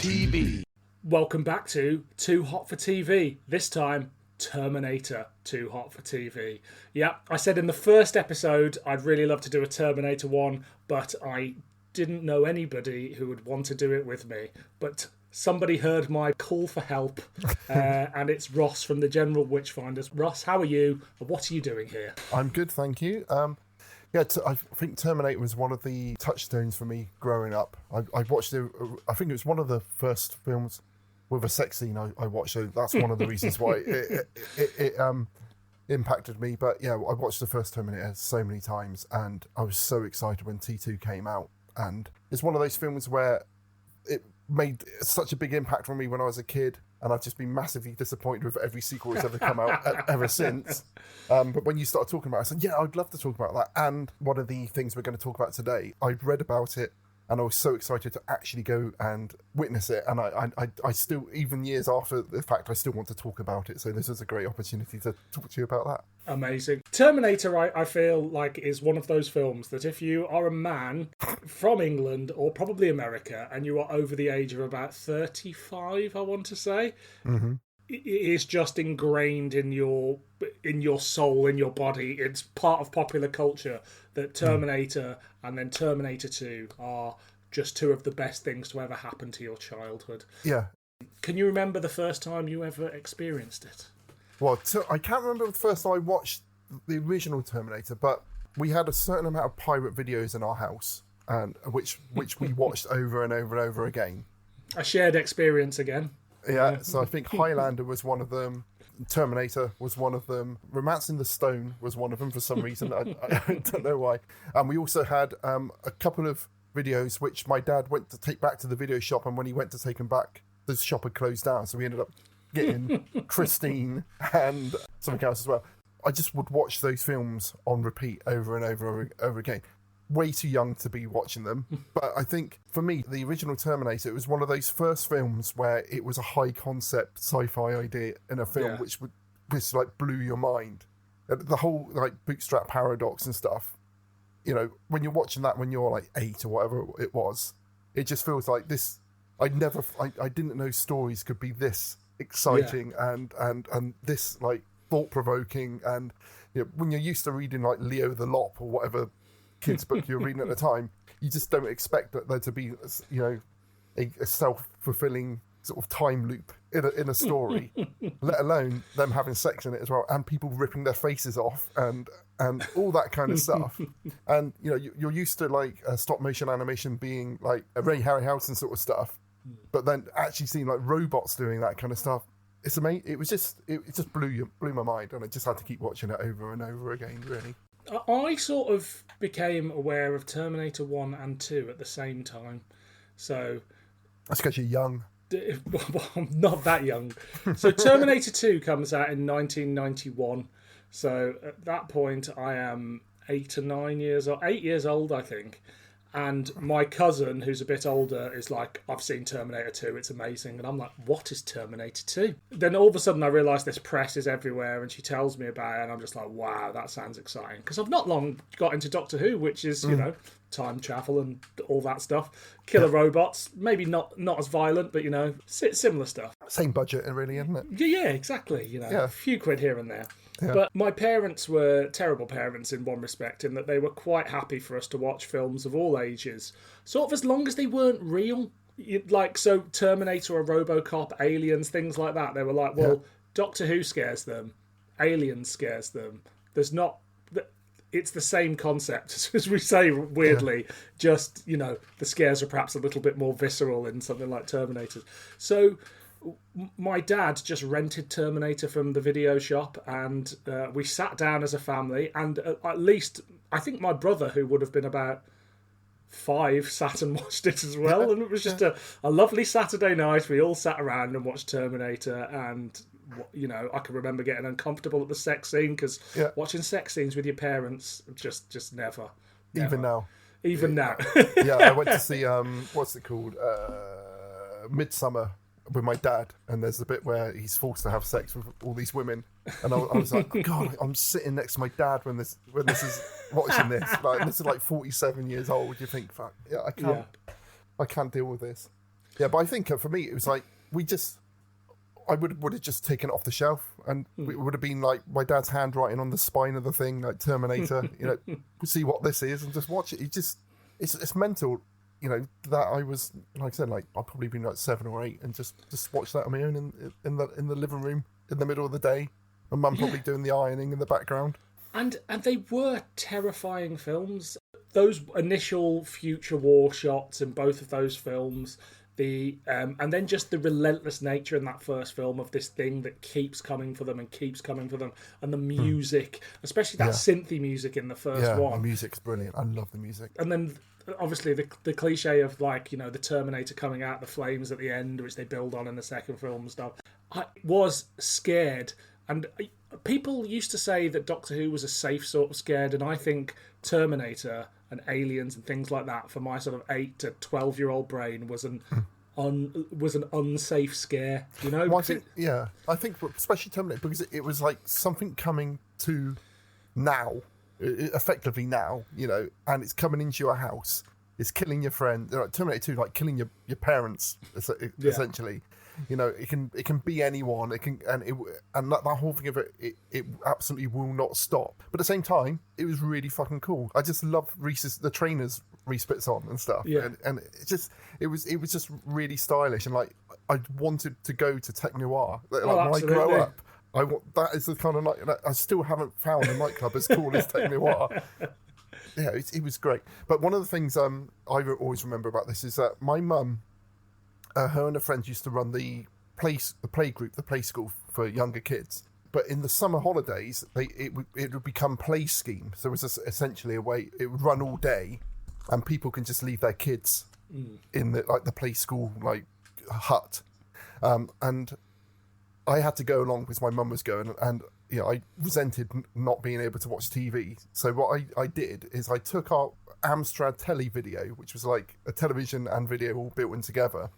TV. Welcome back to Too Hot for TV. This time, Terminator Too Hot for TV. Yeah, I said in the first episode I'd really love to do a Terminator one, but I didn't know anybody who would want to do it with me. But somebody heard my call for help, and it's Ross from the General Witchfinders. Ross, how are you? What are you doing here? I'm good, thank you. I think Terminator was one of the touchstones for me growing up. I watched it. I think it was one of the first films with a sex scene I watched. So that's one of the reasons why it impacted me. But yeah, I watched the first Terminator so many times, and I was so excited when T2 came out. And it's one of those films where it made such a big impact on me when I was a kid, and I've just been massively disappointed with every sequel that's ever come out ever since. But when you start talking about it, I said, yeah, I'd love to talk about that. And one of the things we're going to talk about today, I'd read about it, and I was so excited to actually go and witness it. And I still, even years after the fact, I still want to talk about it. So this is a great opportunity to talk to you about that. Amazing. Terminator, I feel like, is one of those films that if you are a man from England or probably America and you are over the age of about 35, I want to say, it is just ingrained in your soul, in your body. It's part of popular culture that Terminator and then Terminator 2 are just two of the best things to ever happen to your childhood. Yeah. Can you remember the first time you ever experienced it? Well, I can't remember the first time I watched the original Terminator, but we had a certain amount of pirate videos in our house, and which we watched over and over and over again. A shared experience again. Yeah, so I think Highlander was one of them. Terminator was one of them. Romancing the Stone was one of them for some reason. I don't know why. And we also had a couple of videos which my dad went to take back to the video shop, and when he went to take them back, the shop had closed down. So we ended up getting Christine and something else as well. I just would watch those films on repeat over and over again. Way too young to be watching them, but I think for me, the original Terminator, it was one of those first films where it was a high concept sci-fi idea in a film which like blew your mind. The whole like bootstrap paradox and stuff. You know, when you're watching that when you're like 8 or whatever it was, it just feels like this. I didn't know stories could be this exciting and this like thought provoking. And you know, when you're used to reading like Leo the Lop or whatever kids book you're reading at the time, you just don't expect that there to be, you know, a self-fulfilling sort of time loop in a story, let alone them having sex in it as well, and people ripping their faces off and all that kind of stuff. And you know, you're used to like stop motion animation being like a Ray Harryhausen sort of stuff, but then actually seeing like robots doing that kind of stuff, it's amazing. It just blew my mind, and I just had to keep watching it over and over again, really. I sort of became aware of Terminator 1 and 2 at the same time. So that's because you're young. Well, I'm not that young. So Terminator 2 comes out in 1991. So at that point, I am 8 years old, I think. And my cousin, who's a bit older, is like, I've seen Terminator 2, it's amazing. And I'm like, what is Terminator 2? Then all of a sudden I realise this press is everywhere, and she tells me about it, and I'm just like, wow, that sounds exciting. Because I've not long got into Doctor Who, which is, you know, time travel and all that stuff. Killer robots, maybe not as violent, but, you know, similar stuff. Same budget, really, isn't it? Yeah, exactly. You know, a few quid here and there. Yeah. But my parents were terrible parents in one respect, in that they were quite happy for us to watch films of all ages, sort of as long as they weren't real. Like, so Terminator or RoboCop, Aliens, things like that. They were like, well, Doctor Who scares them, Aliens scares them. It's the same concept, as we say weirdly, just, you know, the scares are perhaps a little bit more visceral in something like Terminator. So my dad just rented Terminator from the video shop, and we sat down as a family, and at least I think my brother, who would have been about 5, sat and watched it as well. And it was just a lovely Saturday night. We all sat around and watched Terminator, and you know, I can remember getting uncomfortable at the sex scene, because watching sex scenes with your parents just never. Even now. Yeah, I went to see what's it called, Midsummer, with my dad, and there's a bit where he's forced to have sex with all these women, and I was like, God, I'm sitting next to my dad when this is watching this. Like, this is like 47 years old. You think, fuck, I can't deal with this. Yeah, but I think for me, it was like, I would have just taken it off the shelf, and it would have been like my dad's handwriting on the spine of the thing, like Terminator, see what this is, and just watch it. It's mental, that I was, like I said, like I'd probably been like 7 or 8, and just watch that on my own in the living room in the middle of the day. My mum probably doing the ironing in the background. And they were terrifying films. Those initial future war shots in both of those films, and then just the relentless nature in that first film of this thing that keeps coming for them, and the music, especially that synthy music in the first one. The music's brilliant. I love the music. And then obviously the cliche of like, the Terminator coming out the flames at the end, which they build on in the second film and stuff. I was scared, and people used to say that Doctor Who was a safe sort of scared, and I think Terminator and Aliens and things like that, for my sort of 8 to 12-year-old brain, was an unsafe scare. Well, I think especially Terminator, because it was like something coming to now, effectively now, and it's coming into your house. It's killing your friend. Terminator 2, like killing your parents, essentially. It can be anyone. It can, and that whole thing of it absolutely will not stop. But at the same time, it was really fucking cool. I just love the trainers Reese puts on and stuff. Yeah. And it was just really stylish, and like I wanted to go to Tech Noir. Like when I grow up, that is the kind of night. I still haven't found a nightclub as cool as Tech Noir. Yeah, it was great. But one of the things I always remember about this is that my mum, her and her friends used to run the play school for younger kids. But in the summer holidays, it would become play scheme. So it was essentially a way, it would run all day, and people can just leave their kids in the play school hut. And I had to go along because my mum was going, and I resented not being able to watch TV. So what I did is I took our Amstrad telly video, which was like a television and video all built in together.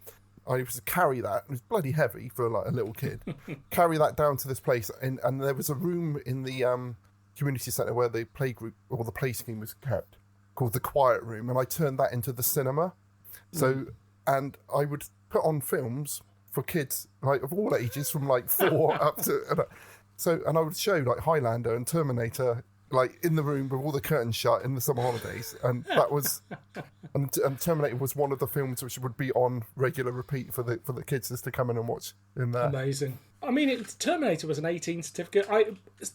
I used to carry that. It was bloody heavy for like a little kid. Carry that down to this place, and there was a room in the community centre where the play group or the play scheme was kept, called the Quiet Room, and I turned that into the cinema. So, and I would put on films for kids like of all ages, from like 4 up to and I would show like Highlander and Terminator like in the room with all the curtains shut in the summer holidays, and that was and Terminator was one of the films which would be on regular repeat for the kids just to come in and watch in there. Amazing. I mean, Terminator was an 18 certificate.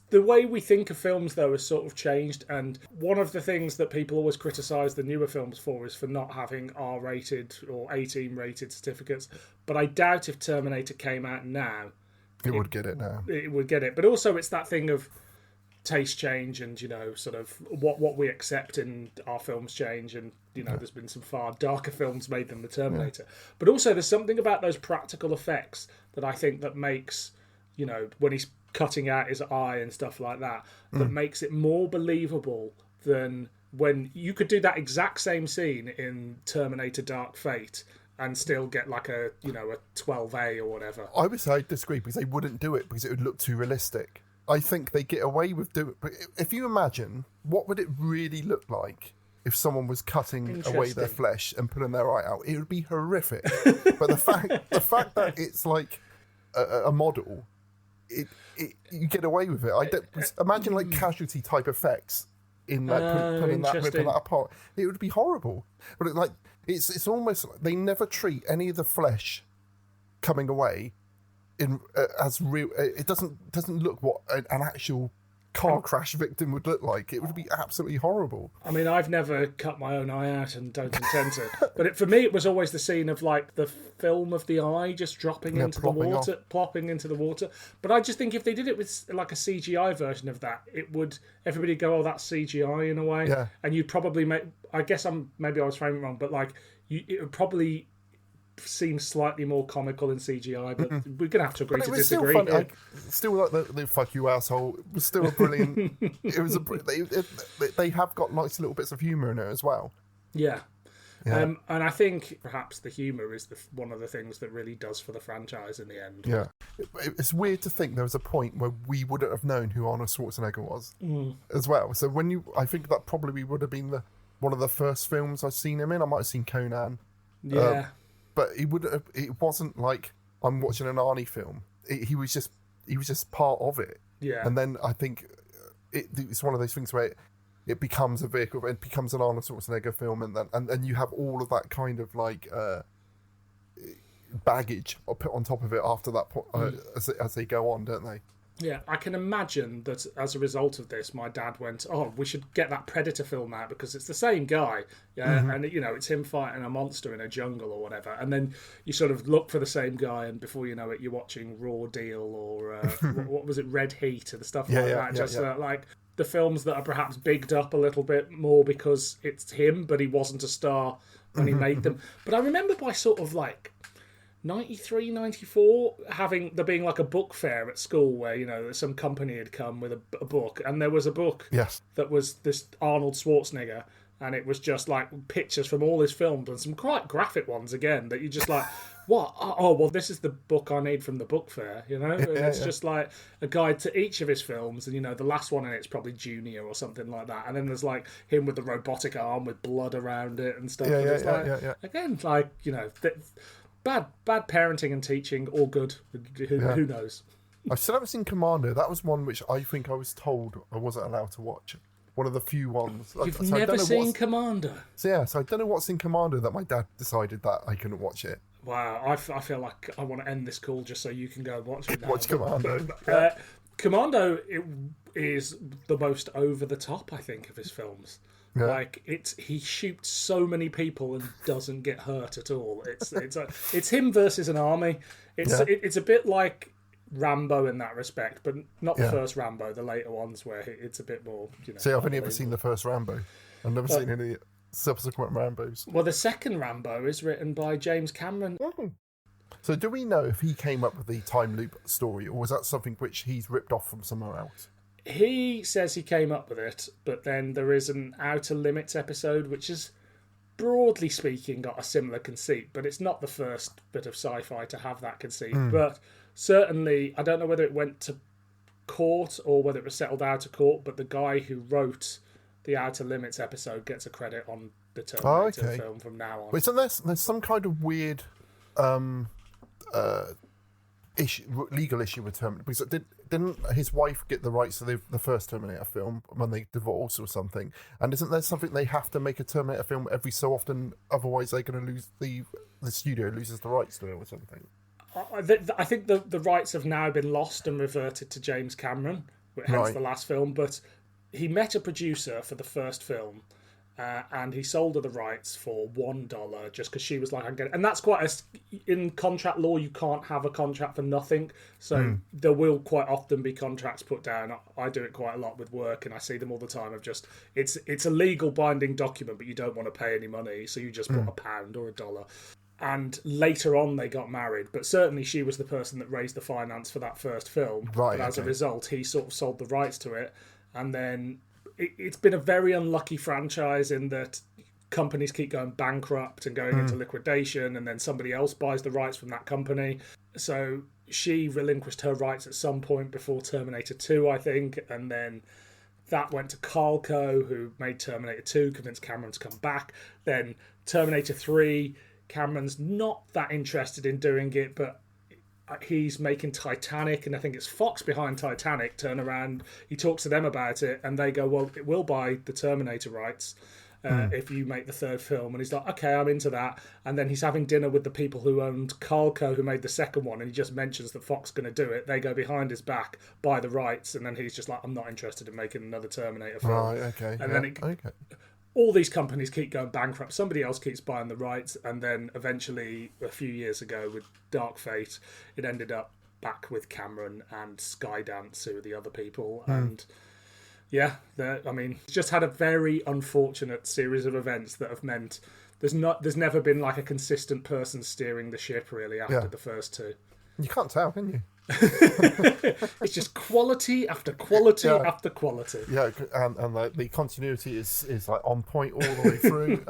The way we think of films, though, has sort of changed, and one of the things that people always criticise the newer films for is for not having R-rated or 18-rated certificates. But I doubt if Terminator came out now, it would get it now. It would get it. But also it's that thing of taste change and, sort of what we accept in our films change, and, there's been some far darker films made than the Terminator. Yeah. But also there's something about those practical effects that I think that makes, when he's cutting out his eye and stuff like that, that makes it more believable than when you could do that exact same scene in Terminator Dark Fate and still get like a 12A or whatever. I would say I disagree, because they wouldn't do it because it would look too realistic. I think they get away with doing it. But if you imagine, what would it really look like if someone was cutting away their flesh and putting their eye out? It would be horrific. But the fact that it's like a model, you get away with it. I don't imagine like Casualty type effects in like putting that, ripping that apart. It would be horrible. But it's almost like they never treat any of the flesh coming away as real. It doesn't look what an actual car crash victim would look like. It would be absolutely horrible. I mean, I've never cut my own eye out and don't intend to. But for me, it was always the scene of like the film of the eye just dropping into the water, plopping into the water. But I just think if they did it with like a CGI version of that, everybody go, oh, that's CGI in a way. Yeah. And you'd probably make. I guess maybe I was framing it wrong, but like it would probably seems slightly more comical in CGI, but we're gonna have to agree to disagree. Still like the fuck you asshole. It was still a brilliant. They have got nice little bits of humour in it as well. Yeah. And I think perhaps the humour is one of the things that really does for the franchise in the end. Yeah, it's weird to think there was a point where we wouldn't have known who Arnold Schwarzenegger was as well. So I think that probably would have been one of the first films I've seen him in. I might have seen Conan. Yeah. but it wasn't like I'm watching an Arnie film. He was just part of it. Yeah. And then I think it's one of those things where it becomes a vehicle, it becomes an Arnold Schwarzenegger film, and you have all of that kind of like baggage put on top of it after that point as they go on, don't they? Yeah, I can imagine that as a result of this, my dad went, "Oh, we should get that Predator film out because it's the same guy, and it's him fighting a monster in a jungle or whatever." And then you sort of look for the same guy, and before you know it, you're watching Raw Deal or what was it, Red Heat, and stuff like that. Like the films that are perhaps bigged up a little bit more because it's him, but he wasn't a star when he made them. But I remember by sort of like 93, 94, there being like a book fair at school where, some company had come with a book, and there was a book that was this Arnold Schwarzenegger, and it was just like pictures from all his films and some quite graphic ones again that you just like, what? Oh, well, this is the book I need from the book fair, It's just like a guide to each of his films, and, the last one in it's probably Junior or something like that, and then there's like him with the robotic arm with blood around it and stuff. Again, like, Bad parenting and teaching, all good. Who knows? I still haven't seen Commando. That was one which I think I was told I wasn't allowed to watch. One of the few ones. You've never seen Commando? So I don't know what's in Commando that my dad decided that I couldn't watch it. Wow, I feel like I want to end this call just so you can go and watch it now. Watch Commando. Commando is the most over the top, I think, of his films. Yeah. Like he shoots so many people and doesn't get hurt at all. It's him versus an army. It's a bit like Rambo in that respect, but not the first Rambo, the later ones where it's a bit more. See, I've only ever seen the first Rambo. I've never seen any subsequent Rambos. Well, the second Rambo is written by James Cameron. Oh. So do we know if he came up with the time loop story, or was that something which he's ripped off from somewhere else? He says he came up with it, but then there is an Outer Limits episode, which has, broadly speaking, got a similar conceit, but it's not the first bit of sci-fi to have that conceit. But certainly, I don't know whether it went to court or whether it was settled out of court, but the guy who wrote the Outer Limits episode gets a credit on the Terminator film from now on. Wait, so there's some kind of weird legal issue with Terminator, because didn't his wife get the rights to the first Terminator film when they divorced or something? And isn't there something they have to make a Terminator film every so often, otherwise they're going to lose the studio loses the rights to it or something? I think the rights have now been lost and reverted to James Cameron, hence the last film. But he met a producer for the first film. And he sold her the rights for $1 just because she was like, "I get it." And that's in contract law, you can't have a contract for nothing. So there will quite often be contracts put down. I do it quite a lot with work, and I see them all the time. It's a legal binding document, but you don't want to pay any money, so you just put £1 or $1. And later on, they got married. But certainly, she was the person that raised the finance for that first film. Right. But as a result, he sort of sold the rights to it, and then. It's been a very unlucky franchise in that companies keep going bankrupt and going into liquidation, and then somebody else buys the rights from that company. So she relinquished her rights at some point before Terminator 2, I think, and then that went to Carlco, who made Terminator 2, convinced Cameron to come back. Then Terminator 3, Cameron's not that interested in doing it, but he's making Titanic, and I think it's Fox behind Titanic turn around, he talks to them about it, and they go, "Well, it will buy the Terminator rights if you make the third film." And he's like, "Okay, I'm into that." And then he's having dinner with the people who owned Carlco, who made the second one, and he just mentions that Fox going to do it. They go behind his back, buy the rights, and then he's just like, "I'm not interested in making another Terminator film." Right, okay. And then all these companies keep going bankrupt. Somebody else keeps buying the rights, and then eventually, a few years ago, with Dark Fate, it ended up back with Cameron and Skydance, who were the other people. And it's just had a very unfortunate series of events that have meant there's never been like a consistent person steering the ship really after the first two. You can't tell, can you? It's just quality after quality after quality. Yeah, and the continuity is like on point all the way through.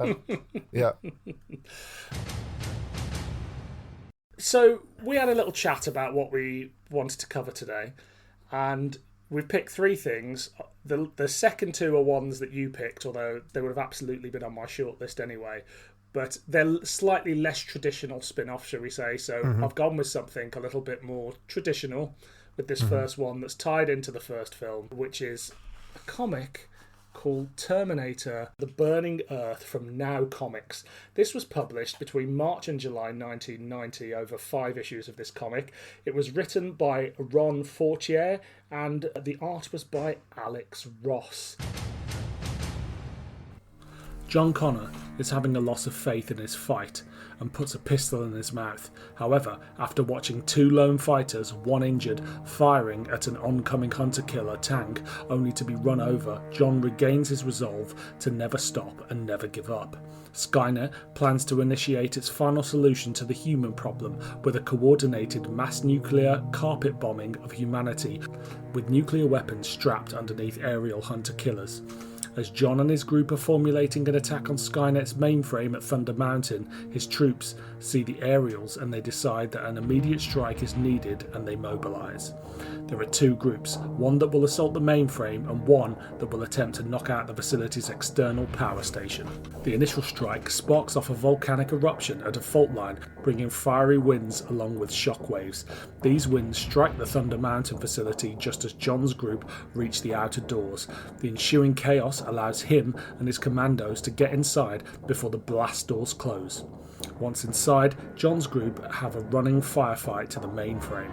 So we had a little chat about what we wanted to cover today, and we picked three things. The second two are ones that you picked, although they would have absolutely been on my short list anyway. but they're slightly less traditional spin-off, shall we say. So I've gone with something a little bit more traditional with this first one that's tied into the first film, which is a comic called Terminator: The Burning Earth from Now Comics. This was published between March and July 1990 over 5 issues of this comic. It was written by Ron Fortier and the art was by Alex Ross. John Connor is having a loss of faith in his fight and puts a pistol in his mouth. However, after watching 2 lone fighters, 1 injured, firing at an oncoming hunter-killer tank only to be run over, John regains his resolve to never stop and never give up. Skynet plans to initiate its final solution to the human problem with a coordinated mass nuclear carpet bombing of humanity with nuclear weapons strapped underneath aerial hunter-killers. As John and his group are formulating an attack on Skynet's mainframe at Thunder Mountain, his troops see the aerials and they decide that an immediate strike is needed and they mobilise. There are 2 groups, one that will assault the mainframe and one that will attempt to knock out the facility's external power station. The initial strike sparks off a volcanic eruption at a fault line, bringing fiery winds along with shockwaves. These winds strike the Thunder Mountain facility just as John's group reach the outer doors. The ensuing chaos allows him and his commandos to get inside before the blast doors close. Once inside, John's group have a running firefight to the mainframe,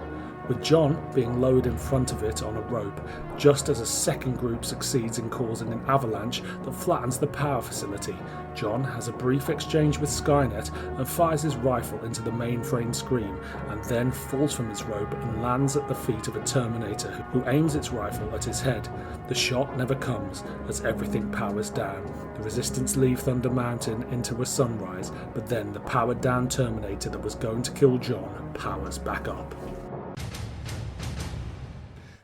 with John being lowered in front of it on a rope, just as a second group succeeds in causing an avalanche that flattens the power facility. John has a brief exchange with Skynet and fires his rifle into the mainframe screen, and then falls from his rope and lands at the feet of a Terminator who aims its rifle at his head. The shot never comes as everything powers down. The Resistance leave Thunder Mountain into a sunrise, but then the powered down Terminator that was going to kill John powers back up.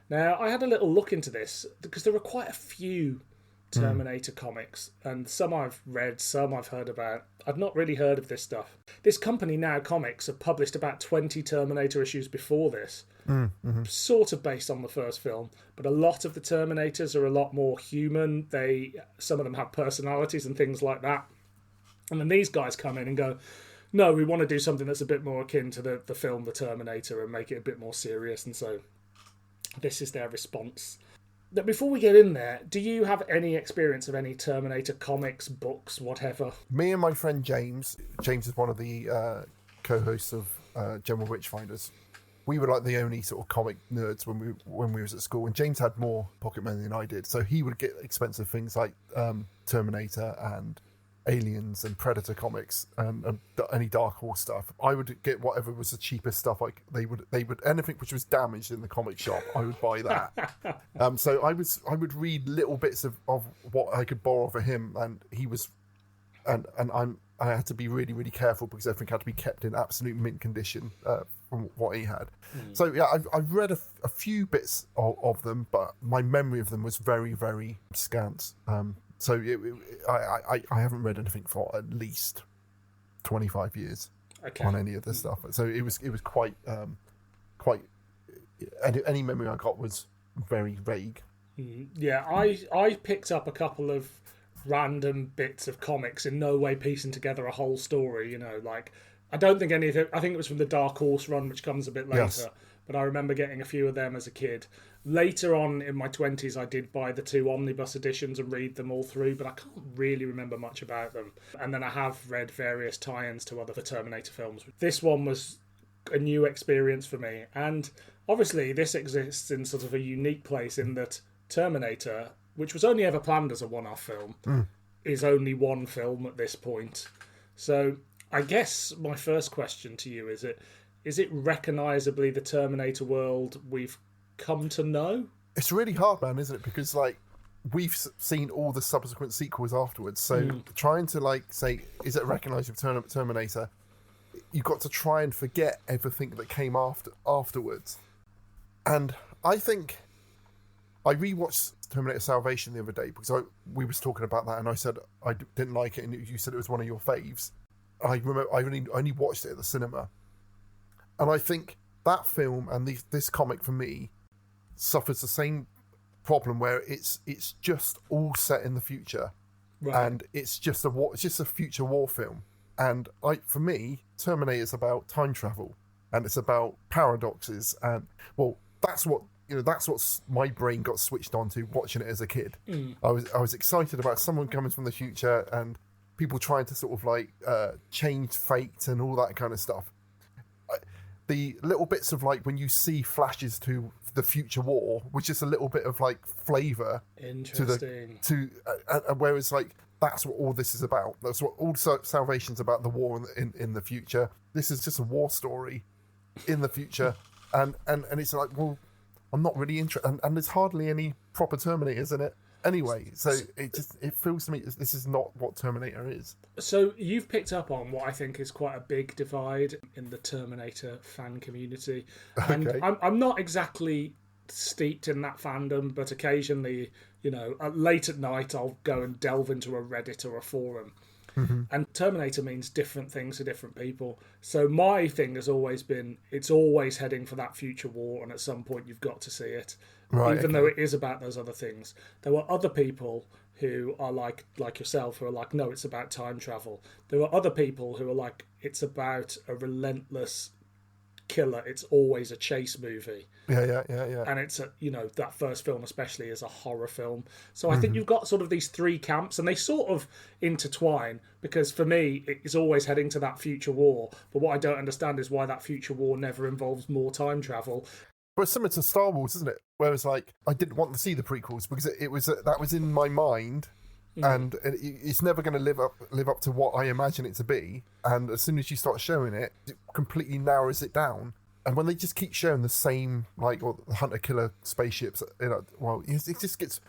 Now, I had a little look into this because there are quite a few Terminator comics, and some I've read, some I've heard about. I've not really heard of this stuff. This company, Now Comics, have published about 20 Terminator issues before this, sort of based on the first film, but a lot of the Terminators are a lot more human. Some of them have personalities and things like that. And then these guys come in and go, no, we want to do something that's a bit more akin to the film The Terminator and make it a bit more serious, and so this is their response. Now, before we get in there, do you have any experience of any Terminator comics, books, whatever? Me and my friend James is one of the co-hosts of General Witchfinders. We were like the only sort of comic nerds when we was at school, and James had more pocket money than I did, so he would get expensive things like Terminator and Aliens and Predator comics and any Dark Horse stuff. I would get whatever was the cheapest stuff. Like they would anything which was damaged in the comic shop, I would buy that. So I would read little bits of what I could borrow for him, and he was, and I had to be really, really careful because everything had to be kept in absolute mint condition from what he had. So yeah, I've read a few bits of them, but my memory of them was very, very scant. So I haven't read anything for at least 25 years on any of this stuff. So it was quite any memory I got was very vague. Yeah, I picked up a couple of random bits of comics, in no way piecing together a whole story. You know, like I don't think anything. I think it was from the Dark Horse run, which comes a bit later. Yes. But I remember getting a few of them as a kid. Later on in my 20s, I did buy the 2 omnibus editions and read them all through, but I can't really remember much about them. And then I have read various tie-ins to other Terminator films. This one was a new experience for me. And obviously, this exists in sort of a unique place in that Terminator, which was only ever planned as a one-off film, is only one film at this point. So I guess my first question to you is it recognisably the Terminator world we've come to know? It's really hard, man, isn't it? Because like we've seen all the subsequent sequels afterwards, so trying to like say, is it recognisable Terminator? You've got to try and forget everything that came afterwards. And I think I rewatched Terminator Salvation the other day because we was talking about that, and I said I didn't like it, and you said it was one of your faves. I remember I only watched it at the cinema. And I think that film and this comic for me suffers the same problem where it's just all set in the future, right. And it's just a future war film. And for me, Terminator is about time travel, and it's about paradoxes, and well, that's what my brain got switched on to watching it as a kid. I was excited about someone coming from the future and people trying to sort of like change fate and all that kind of stuff. The little bits of like when you see flashes to the future war, which is a little bit of like flavour to whereas like that's what all this is about. That's what all Salvation's about, the war in the future. This is just a war story in the future, and it's like, well, I'm not really interested, and there's hardly any proper Terminators in it anyway, so it feels to me this is not what Terminator is. So you've picked up on what I think is quite a big divide in the Terminator fan community, and okay. I'm not exactly steeped in that fandom, but occasionally, late at night I'll go and delve into a Reddit or a forum. Mm-hmm. And Terminator means different things to different people. So my thing has always been, it's always heading for that future war, and at some point you've got to see it. Right, even though it is about those other things. There were other people who are like yourself, who are like, no, it's about time travel. There were other people who are like, it's about a relentless killer. It's always a chase movie. Yeah. And it's that first film especially is a horror film. So I think you've got sort of these three camps, and they sort of intertwine, because for me it's always heading to that future war. But what I don't understand is why that future war never involves more time travel. But it's similar to Star Wars, isn't it? Where it's like, I didn't want to see the prequels because it was that was in my mind, and it's never going to live up to what I imagine it to be. And as soon as you start showing it, it completely narrows it down. And when they just keep showing the same, or the hunter-killer spaceships, it just gets...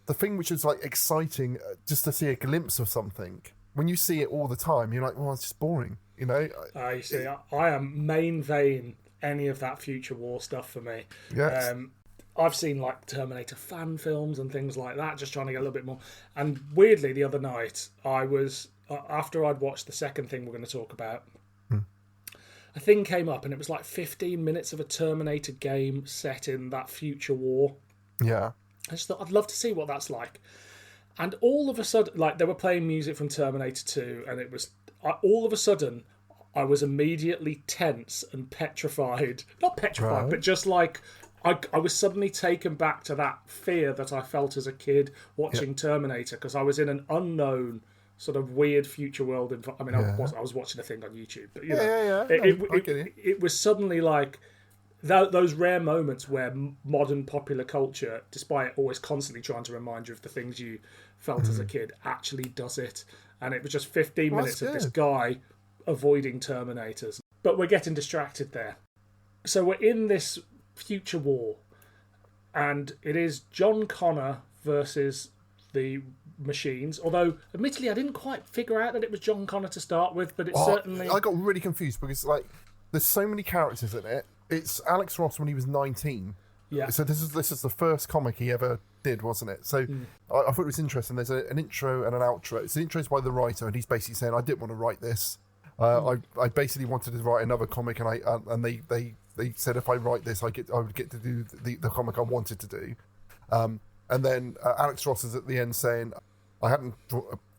The thing which is, exciting, just to see a glimpse of something, when you see it all the time, you're like, well, it's just boring, I see. I am main vein any of that future war stuff for me. Yes. I've seen, Terminator fan films and things like that, just trying to get a little bit more. And weirdly, the other night, I was... after I'd watched the second thing we're going to talk about... A thing came up, and it was 15 minutes of a Terminator game set in that future war. Yeah. I just thought, I'd love to see what that's like. And all of a sudden, they were playing music from Terminator 2, and it was... all of a sudden, I was immediately tense and petrified. Not petrified, right. But just I was suddenly taken back to that fear that I felt as a kid watching Terminator, because I was in an unknown... sort of weird future world. I was watching a thing on YouTube, but it was suddenly those rare moments where modern popular culture, despite always constantly trying to remind you of the things you felt as a kid, actually does it. And it was just 15 minutes of this guy avoiding Terminators. But we're getting distracted there. So we're in this future war, and it is John Connor versus the machines, although admittedly I didn't quite figure out that it was John Connor to start with, but it's certainly... I got really confused because there's so many characters in it. It's Alex Ross when he was 19. Yeah. So this is the first comic he ever did, wasn't it? So I thought it was interesting. There's an intro and an outro. So the intro is by the writer, and he's basically saying, I didn't want to write this. I basically wanted to write another comic, and they said if I write this, I would get to do the comic I wanted to do. And then Alex Ross is at the end saying, I hadn't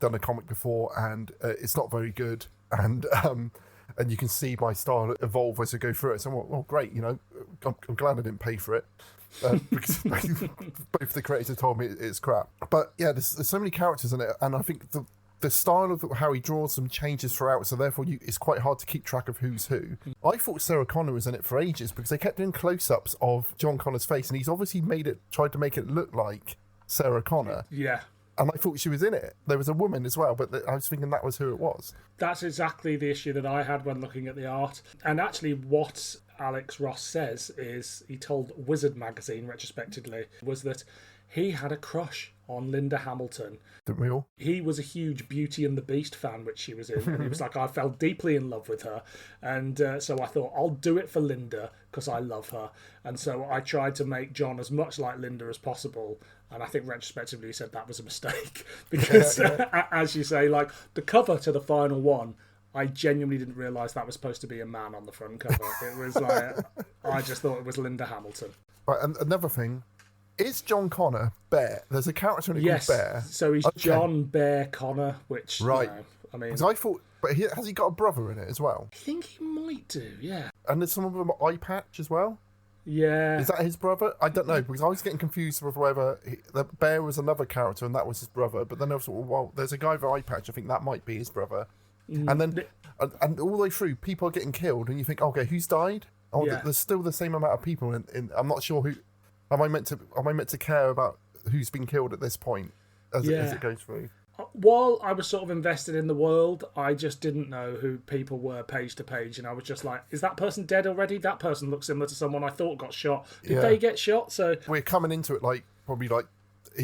done a comic before, and it's not very good, and you can see my style evolve as I go through it. So, well, great, I'm glad I didn't pay for it, because both the creators told me it's crap. But yeah, there's so many characters in it, and I think the style of how he draws them changes throughout, so therefore it's quite hard to keep track of who's who. I thought Sarah Connor was in it for ages because they kept doing close-ups of John Connor's face, and he's obviously tried to make it look like Sarah Connor. Yeah. And I thought she was in it. There was a woman as well, but I was thinking that was who it was. That's exactly the issue that I had when looking at the art. And actually what Alex Ross says is, he told Wizard magazine retrospectively, was that he had a crush on Linda Hamilton. Didn't we all? He was a huge Beauty and the Beast fan, which she was in. And he was like, I fell deeply in love with her. And so I thought, I'll do it for Linda because I love her. And so I tried to make John as much like Linda as possible. And I think retrospectively he said that was a mistake. Because, as you say, the cover to the final one, I genuinely didn't realise that was supposed to be a man on the front cover. It was I just thought it was Linda Hamilton. Right, and another thing, is John Connor Bear? There's a character in it called Bear. So he's John Bear Connor, which, right. I mean... Because I thought But has he got a brother in it as well? I think he might do, yeah. And there's some of them eye patch as well? Yeah. Is that his brother? I don't know, because I was getting confused with whether the bear was another character and that was his brother. But then I was well, there's a guy with an eye patch. I think that might be his brother. And then, and all the way through, people are getting killed, and you think, okay, who's died? Oh, there's still the same amount of people. In I'm not sure who. Am I meant to care about who's been killed at this point as it goes through? While I was sort of invested in the world, I just didn't know who people were page to page, and I was just like, is that person dead already? That person looks similar to someone I thought got shot. Did they get shot? So we're coming into it probably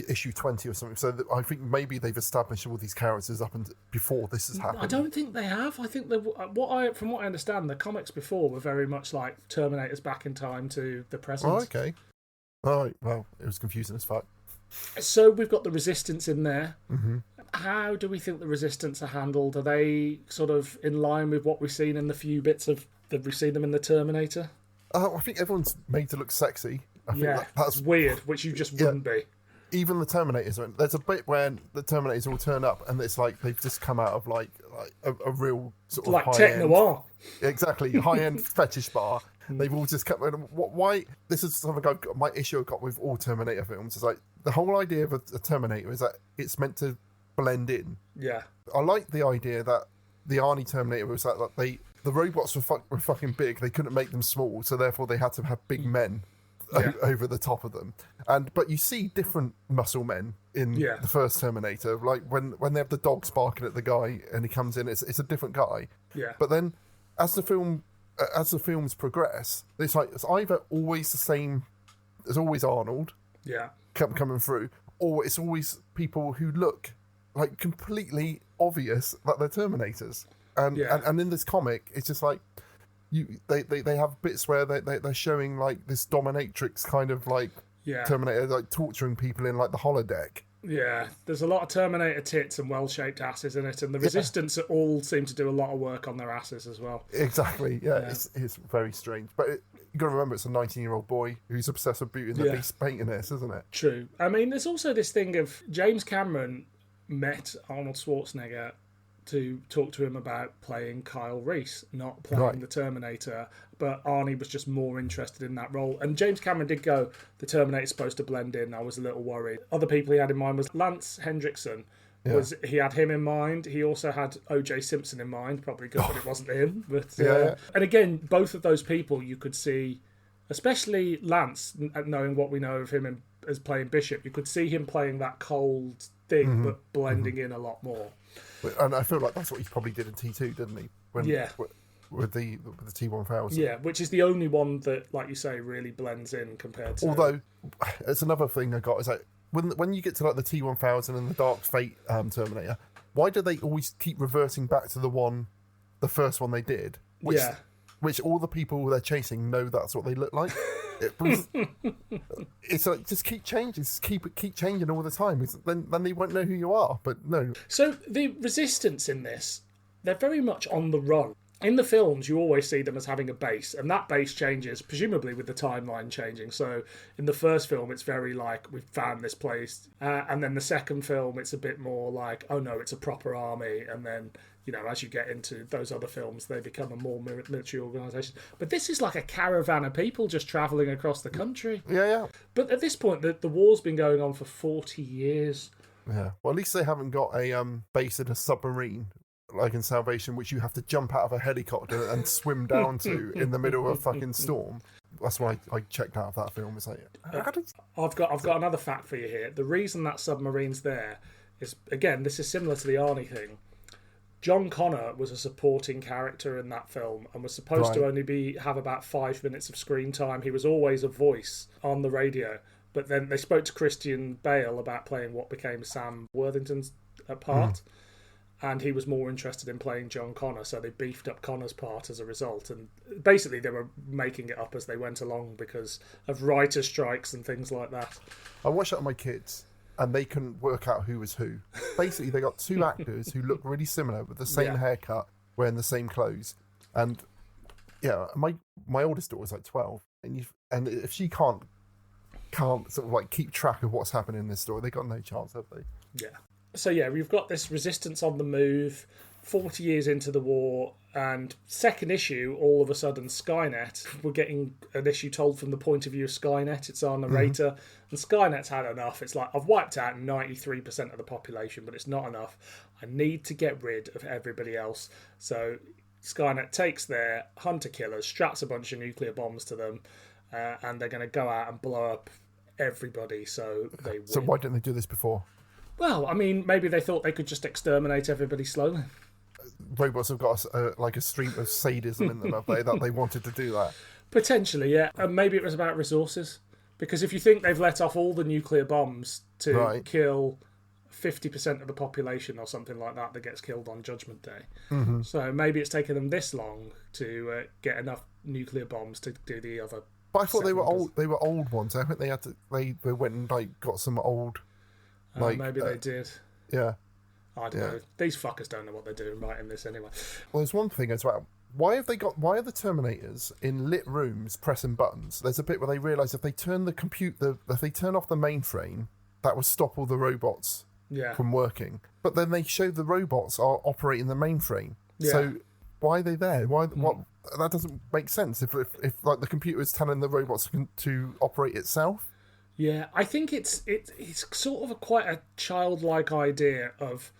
issue 20 or something. So I think maybe they've established all these characters up and before this has happened. I don't think they have. I think from what I understand, the comics before were very much like Terminators back in time to the present. Oh, okay. All right. Well, it was confusing as fuck. So we've got the Resistance in there. Mm-hmm. How do we think the Resistance are handled? Are they sort of in line with what we've seen in the few bits that we've seen them in the Terminator? I think everyone's made to look sexy. I think that's weird, which you just wouldn't be. Even the Terminators. There's a bit when the Terminators all turn up, and it's like they've just come out of like a real sort of like high-end, techno-noir. Exactly, high-end fetish bar. They've all just come. Why? This is something my issue I've got with all Terminator films. Is like the whole idea of a Terminator is that it's meant to blend in. Yeah. I like the idea that the Arnie Terminator was that the robots were fucking big. They couldn't make them small, so therefore they had to have big men over the top of them. But you see different muscle men in the first Terminator. Like when they have the dogs barking at the guy and he comes in, it's a different guy. Yeah. But then as the films progress, it's either always the same. There's always Arnold. Yeah. Coming through, or it's always people who look like completely obvious that they're Terminators. And in this comic, it's just like they have bits where they're showing like this dominatrix kind of like Terminator, like torturing people in like the holodeck. Yeah, there's a lot of Terminator tits and well-shaped asses in it, and the Resistance all seem to do a lot of work on their asses as well. Exactly, yeah. It's very strange. But you got to remember, it's a 19-year-old boy who's obsessed with Beauty and the Beast painting this, isn't it? True. I mean, there's also this thing of James Cameron met Arnold Schwarzenegger to talk to him about playing Kyle Reese, not playing the Terminator. But Arnie was just more interested in that role. And James Cameron did go, the Terminator's supposed to blend in. I was a little worried. Other people he had in mind was Lance Hendrickson. He had him in mind. He also had O.J. Simpson in mind. Probably good that it wasn't him. But And again, both of those people you could see, especially Lance, knowing what we know of him as playing Bishop, you could see him playing that cold thing, but blending in a lot more. And I feel like that's what he probably did in T2, didn't he? With the T1000. Yeah, which is the only one that, like you say, really blends in compared to... Although, it's another thing I got, is like, when you get to like the T1000 and the Dark Fate Terminator, why do they always keep reverting back to the first one they did? Which all the people they're chasing know that's what they look like. It's like, just keep changing, keep changing all the time. Then they won't know who you are. But no. So the Resistance in this, they're very much on the run. In the films, you always see them as having a base, and that base changes, presumably with the timeline changing. So in the first film, it's very like, we've found this place. And then the second film, it's a bit more like, oh no, it's a proper army. And then, as you get into those other films, they become a more military organisation. But this is like a caravan of people just travelling across the country. Yeah. But at this point, the war's been going on for 40 years. Yeah. Well, at least they haven't got a base in a submarine, like in Salvation, which you have to jump out of a helicopter and swim down to in the middle of a fucking storm. That's why I checked out of that film. It's like, I've got another fact for you here. The reason that submarine's there is, again, this is similar to the Arnie thing. John Connor was a supporting character in that film and was supposed to only have about 5 minutes of screen time. He was always a voice on the radio. But then they spoke to Christian Bale about playing what became Sam Worthington's part. And he was more interested in playing John Connor, so they beefed up Connor's part as a result. And basically they were making it up as they went along because of writer strikes and things like that. I watched that with my kids, and they couldn't work out who was who. Basically, they got two actors who look really similar with the same haircut, wearing the same clothes. And yeah, my oldest daughter's like 12, and if she can't sort of like keep track of what's happening in this story, they got no chance, have they? Yeah. So yeah, we've got this Resistance on the move. 40 years into the war, and second issue, all of a sudden Skynet, we're getting an issue told from the point of view of Skynet. It's our narrator, and Skynet's had enough. It's like, I've wiped out 93% of the population, but it's not enough. I need to get rid of everybody else. So Skynet takes their hunter-killers, straps a bunch of nuclear bombs to them, and they're going to go out and blow up everybody, so they win. So why didn't they do this before? Well, I mean, maybe they thought they could just exterminate everybody slowly. Robots have got like a stream of sadism in them, have they, that they wanted to do that? Potentially, yeah. And maybe it was about resources. Because if you think they've let off all the nuclear bombs to kill 50% of the population or something like that gets killed on Judgment Day. So maybe it's taken them this long to get enough nuclear bombs to do the other. But I thought they were old. They were old ones. I think they had to. They went and like got some old. Maybe they did. Yeah. I don't know. These fuckers don't know what they're doing writing this anyway. Well, there's one thing as well. Why are the Terminators in lit rooms pressing buttons? There's a bit where they realise if they turn if they turn off the mainframe, that would stop all the robots from working. But then they show the robots are operating the mainframe. Yeah. So why are they there? What? That doesn't make sense. If like the computer is telling the robots to operate itself. Yeah, I think it's sort of quite a childlike idea of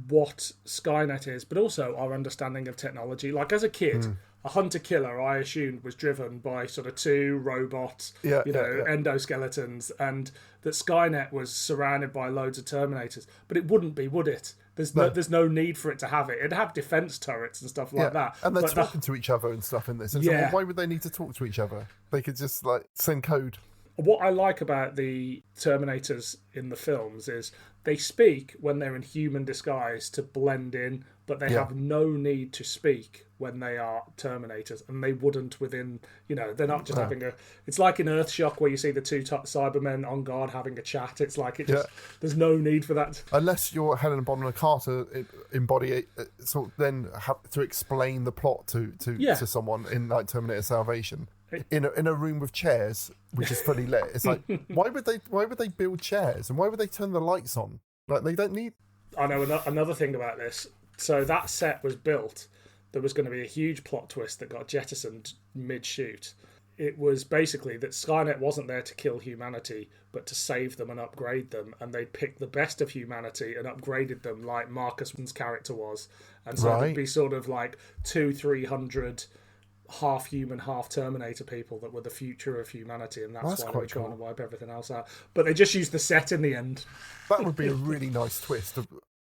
what Skynet is, but also our understanding of technology. Like as a kid, a hunter-killer, I assumed, was driven by sort of two robots, endoskeletons, and that Skynet was surrounded by loads of Terminators. But it wouldn't be, would it? There's no need for it to have it. It'd have defense turrets and stuff like that. And they're talking to each other and stuff in this. And so, well, why would they need to talk to each other? They could just like send code. What I like about the Terminators in the films is they speak when they're in human disguise to blend in, but they have no need to speak when they are Terminators, and they wouldn't within, they're not just having a... It's like in Earthshock where you see the two Cybermen on guard having a chat. It's like there's no need for that. Unless you're Helena Bonham Carter embody it, sort of then have to explain the plot to someone in like Terminator Salvation. In a room with chairs, which is fully lit. It's like, why would they build chairs, and why would they turn the lights on? Like, they don't need... I know another thing about this. So that set was built. There was going to be a huge plot twist that got jettisoned mid-shoot. It was basically that Skynet wasn't there to kill humanity, but to save them and upgrade them, and they picked the best of humanity and upgraded them like Marcus's character was. And so it'd be sort of like 200-300... half human, half Terminator people that were the future of humanity, and that's why they're trying to wipe everything else out. But they just used the set in the end. That would be a really nice twist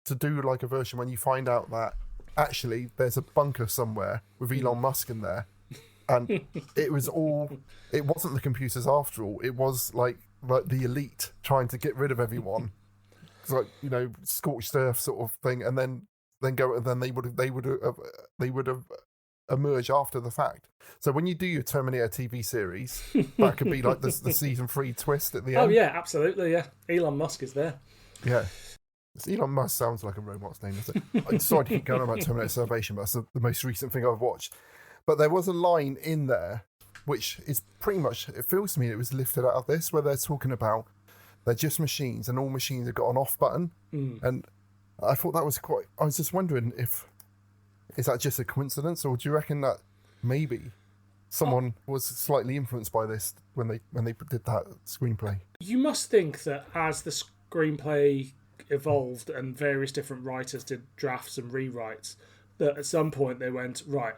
to do like a version when you find out that actually there's a bunker somewhere with Elon Musk in there, and it wasn't the computers after all. It was like the elite trying to get rid of everyone. It's like scorched earth sort of thing, and then they would have emerge after the fact. So when you do your Terminator TV series, that could be like the season 3 twist at the end. Oh yeah, absolutely, yeah. Elon Musk is there. Yeah. Elon Musk sounds like a robot's name, doesn't it? I'm sorry to keep going on about Terminator Salvation, but that's the most recent thing I've watched. But there was a line in there, which is pretty much, it feels to me it was lifted out of this, where they're talking about they're just machines, and all machines have got an off button. And I thought that was I was just wondering is that just a coincidence, or do you reckon that maybe someone was slightly influenced by this when they did that screenplay? You must think that as the screenplay evolved and various different writers did drafts and rewrites, that at some point they went, right,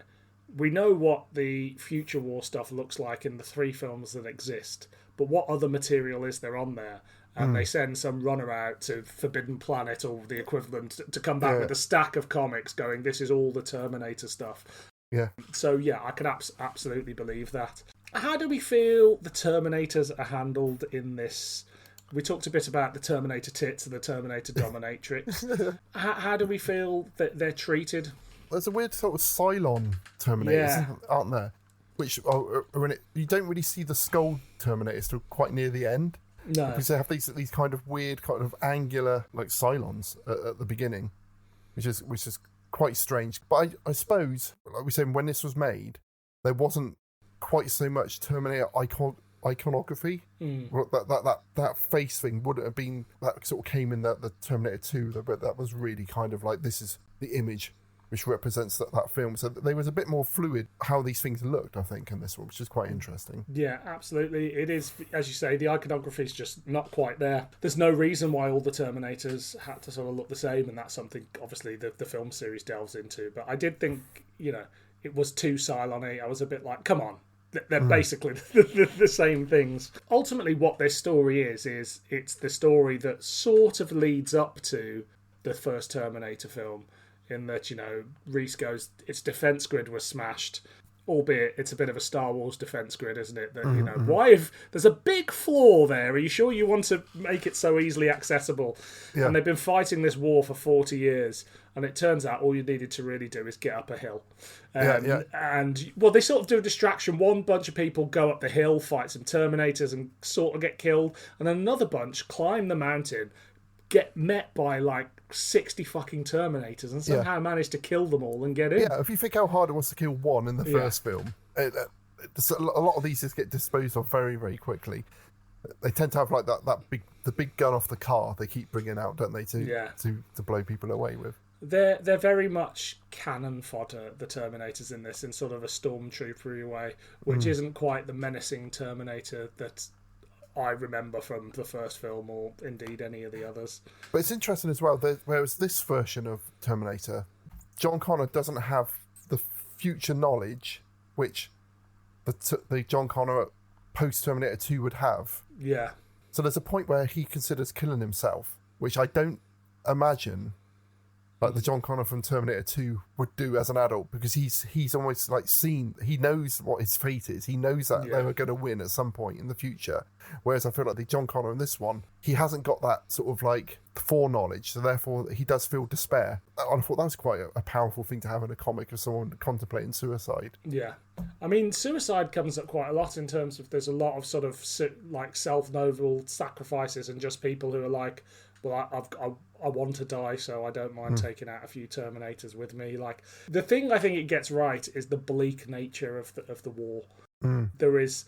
we know what the future war stuff looks like in the 3 films that exist, but what other material is there on there? And they send some runner out to Forbidden Planet or the equivalent to come back with a stack of comics going, this is all the Terminator stuff. Yeah. So, yeah, I can absolutely believe that. How do we feel the Terminators are handled in this? We talked a bit about the Terminator tits and the Terminator dominatrix. How do we feel that they're treated? There's a weird sort of Cylon Terminators, aren't there? Which are in it. You don't really see the Skull Terminators till quite near the end. No. Because they have these kind of weird, kind of angular, like Cylons at the beginning, which is quite strange. But I suppose, like we said, when this was made, there wasn't quite so much Terminator iconography. That face thing wouldn't have been, that sort of came in the Terminator 2, but that was really kind of like, this is the image which represents that film. So there was a bit more fluid how these things looked, I think, in this one, which is quite interesting. Yeah, absolutely. It is, as you say, the iconography is just not quite there. There's no reason why all the Terminators had to sort of look the same, and that's something, obviously, the film series delves into. But I did think, it was too Cylon-y. I was a bit like, come on. They're basically the same things. Ultimately, what this story is it's the story that sort of leads up to the first Terminator film, in that, Reese goes, its defense grid was smashed, albeit it's a bit of a Star Wars defense grid, isn't it? That, why if there's a big flaw there? Are you sure you want to make it so easily accessible? Yeah. And they've been fighting this war for 40 years, and it turns out all you needed to really do is get up a hill. And, well, they sort of do a distraction. One bunch of people go up the hill, fight some Terminators, and sort of get killed, and then another bunch climb the mountain, get met by like 60 fucking Terminators, and somehow manage to kill them all and get in. Yeah, if you think how hard it was to kill one in the first film, a lot of these just get disposed of very, very quickly. They tend to have like the big gun off the car they keep bringing out, don't they, to blow people away with. They're very much cannon fodder, the Terminators in this, in sort of a stormtroopery way, which isn't quite the menacing Terminator that I remember from the first film, or indeed any of the others. But it's interesting as well, whereas this version of Terminator, John Connor doesn't have the future knowledge which the John Connor post-Terminator 2 would have. Yeah. So there's a point where he considers killing himself, which I don't imagine like the John Connor from Terminator 2 would do as an adult, because he's almost like he knows what his fate is. He knows that they were going to win at some point in the future. Whereas I feel like the John Connor in this one, he hasn't got that sort of like foreknowledge, so therefore he does feel despair. I thought that was quite a powerful thing to have in a comic of someone contemplating suicide. Yeah. I mean, suicide comes up quite a lot in terms of there's a lot of sort of like self-noble sacrifices, and just people who are like, well, I want to die, so I don't mind taking out a few Terminators with me. Like, the thing I think it gets right is the bleak nature of the war. There is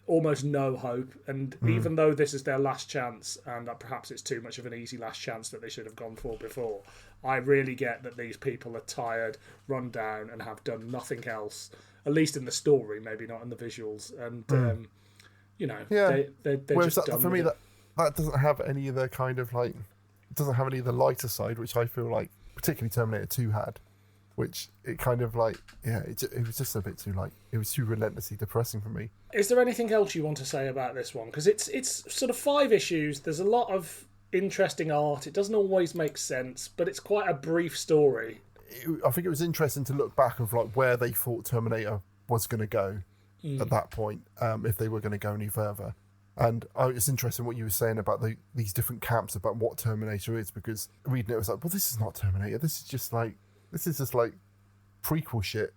almost no hope, and even though this is their last chance, and perhaps it's too much of an easy last chance that they should have gone for before, I really get that these people are tired, run down, and have done nothing else, at least in the story, maybe not in the visuals. And they're Whereas just done for me, with it. That doesn't have any of the kind of like, it doesn't have any of the lighter side, which I feel like particularly Terminator 2 had, which it kind of like, it was just a bit too like, it was too relentlessly depressing for me. Is there anything else you want to say about this one? Because it's sort of 5 issues. There's a lot of interesting art. It doesn't always make sense, but it's quite a brief story. I think it was interesting to look back of like where they thought Terminator was going to go at that point, if they were going to go any further. And it's interesting what you were saying about these different camps about what Terminator is, because reading it was like, well, this is not Terminator. This is just like prequel shit.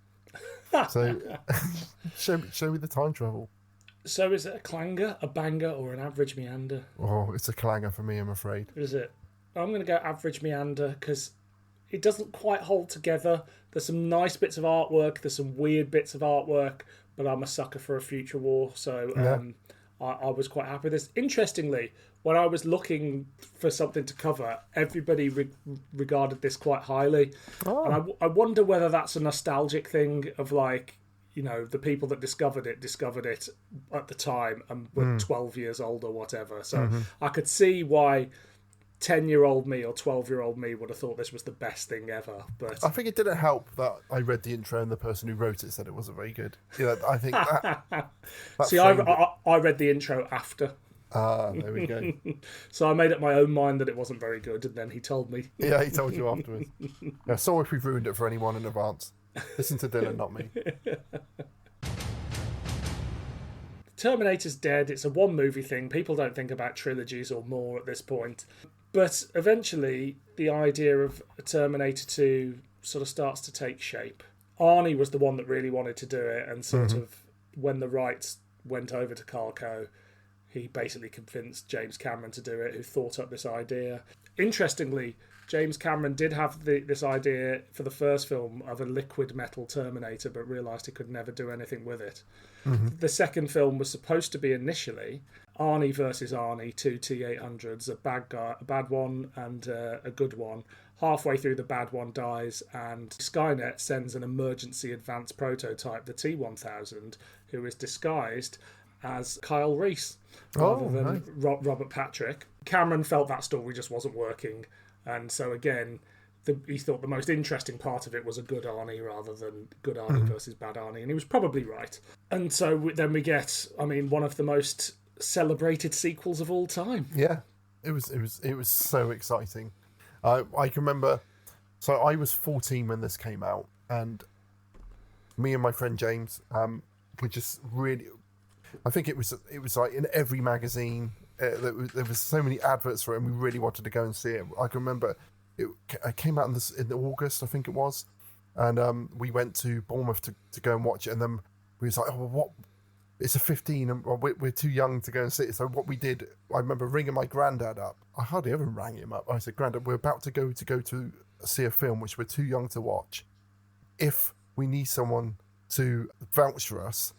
So show me the time travel. So is it a clanger, a banger, or an average meander? Oh, it's a clanger for me, I'm afraid. Is it? I'm going to go average meander, because it doesn't quite hold together. There's some nice bits of artwork. There's some weird bits of artwork, but I'm a sucker for a future war, so I was quite happy with this. Interestingly, when I was looking for something to cover, everybody regarded this quite highly. Oh. And I wonder whether that's a nostalgic thing of like, the people that discovered it at the time and were 12 years old or whatever. So I could see why 10-year-old me or 12-year-old me would have thought this was the best thing ever. But I think it didn't help that I read the intro and the person who wrote it said it wasn't very good. I think that see, I read the intro after. There we go. So I made up my own mind that it wasn't very good, and then he told me. Yeah, he told you afterwards. Yeah, sorry if we've ruined it for anyone in advance. Listen to Dylan, not me. Terminator's dead. It's a one-movie thing. People don't think about trilogies or more at this point. But eventually, the idea of a Terminator 2 sort of starts to take shape. Arnie was the one that really wanted to do it, and sort of, when the rights went over to Carco, he basically convinced James Cameron to do it, who thought up this idea. Interestingly, James Cameron did have this idea for the first film of a liquid metal Terminator, but realised he could never do anything with it. Mm-hmm. The second film was supposed to be initially Arnie versus Arnie, two T-800s, a bad one and a good one. Halfway through, the bad one dies, and Skynet sends an emergency advanced prototype, the T-1000, who is disguised as Kyle Reese rather than Robert Patrick. Cameron felt that story just wasn't working, and so again, he thought the most interesting part of it was a good Arnie rather than good Arnie versus bad Arnie, and he was probably right. And so then we get, one of the most celebrated sequels of all time. Yeah, it was so exciting. I can remember, so I was 14 when this came out, and me and my friend James were just really, I think it was like in every magazine, there was so many adverts for it, and we really wanted to go and see it. I can remember it came out in August, I think it was, and we went to Bournemouth to go and watch it, and then we was like, oh, what? It's a 15 and we're too young to go and see it. So what we did, I remember ringing my granddad up. I hardly ever rang him up. I said, Grandad, we're about to go to see a film which we're too young to watch. If we need someone to vouch for us,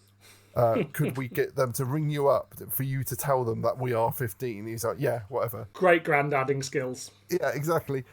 could we get them to ring you up for you to tell them that we are 15? He's like, yeah, whatever. Great grandadding skills. Yeah, exactly.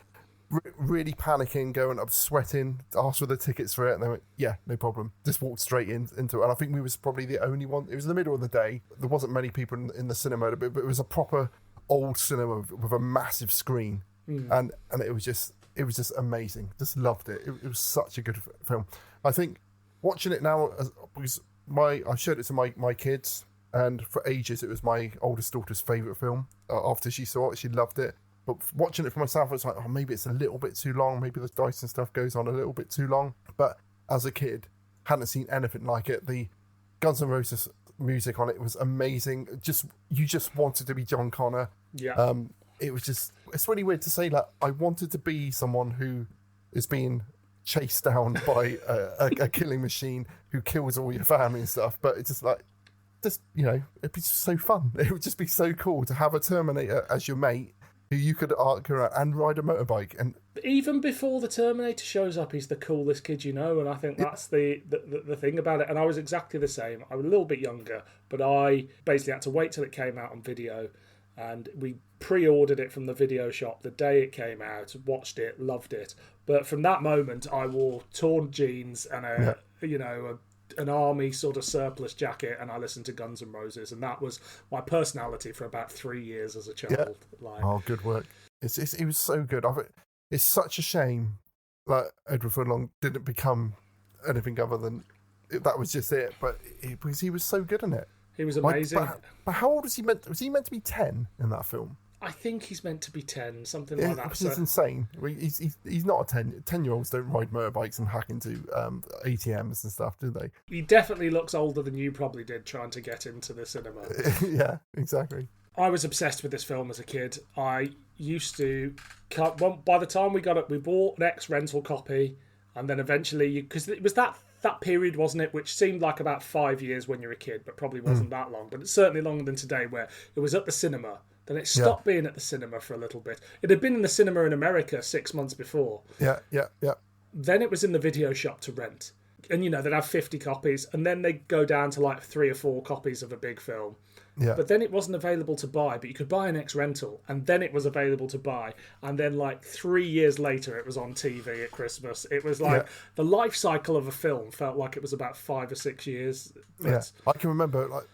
Really panicking, going up, sweating, asked for the tickets for it, and they went, yeah, no problem. Just walked straight into it. And I think we was probably the only one. It was in the middle of the day. There wasn't many people in the cinema, but it was a proper old cinema with a massive screen. And it was just amazing. Just loved it. It was such a good film. I think watching it now, because I showed it to my kids, and for ages it was my oldest daughter's favourite film. After she saw it, she loved it. But watching it for myself, I was like, oh, maybe it's a little bit too long. Maybe the Dyson stuff goes on a little bit too long. But as a kid, hadn't seen anything like it. The Guns N' Roses music on it was amazing. You just wanted to be John Connor. Yeah. It was just, it's really weird to say that. I wanted to be someone who is being chased down by a killing machine who kills all your family and stuff. But it's just like, it'd be so fun. It would just be so cool to have a Terminator as your mate, who you could arc around and ride a motorbike. And even before the Terminator shows up, he's the coolest kid you know, and I think that's the thing about it. And I was exactly the same. I was a little bit younger, but I basically had to wait till it came out on video, and we pre-ordered it from the video shop the day it came out, watched it, loved it. But from that moment, I wore torn jeans and an army sort of surplus jacket, and I listened to Guns N' Roses, and that was my personality for about 3 years as a child. Yeah. Oh, good work. It was so good. It's such a shame that Edward Furlong didn't become anything other than that was just it. But he was so good in it. He was amazing. But how old was he meant? Was he meant to be 10 in that film? I think he's meant to be 10, something like that. Which is insane. He's not a 10. 10-year-olds don't ride motorbikes and hack into ATMs and stuff, do they? He definitely looks older than you probably did trying to get into the cinema. Yeah, exactly. I was obsessed with this film as a kid. I used to... By the time we got it, we bought an ex-rental copy, and then eventually... Because it was that period, wasn't it, which seemed like about 5 years when you're a kid, but probably wasn't that long. But it's certainly longer than today, where it was at the cinema. Then it stopped being at the cinema for a little bit. It had been in the cinema in America 6 months before. Yeah. Then it was in the video shop to rent. And, they'd have 50 copies, and then they'd go down to like 3 or 4 copies of a big film. Yeah. But then it wasn't available to buy, but you could buy an ex-rental, and then it was available to buy. And then like 3 years later, it was on TV at Christmas. It was like the life cycle of a film felt like it was about 5 or 6 years. Yeah, I can remember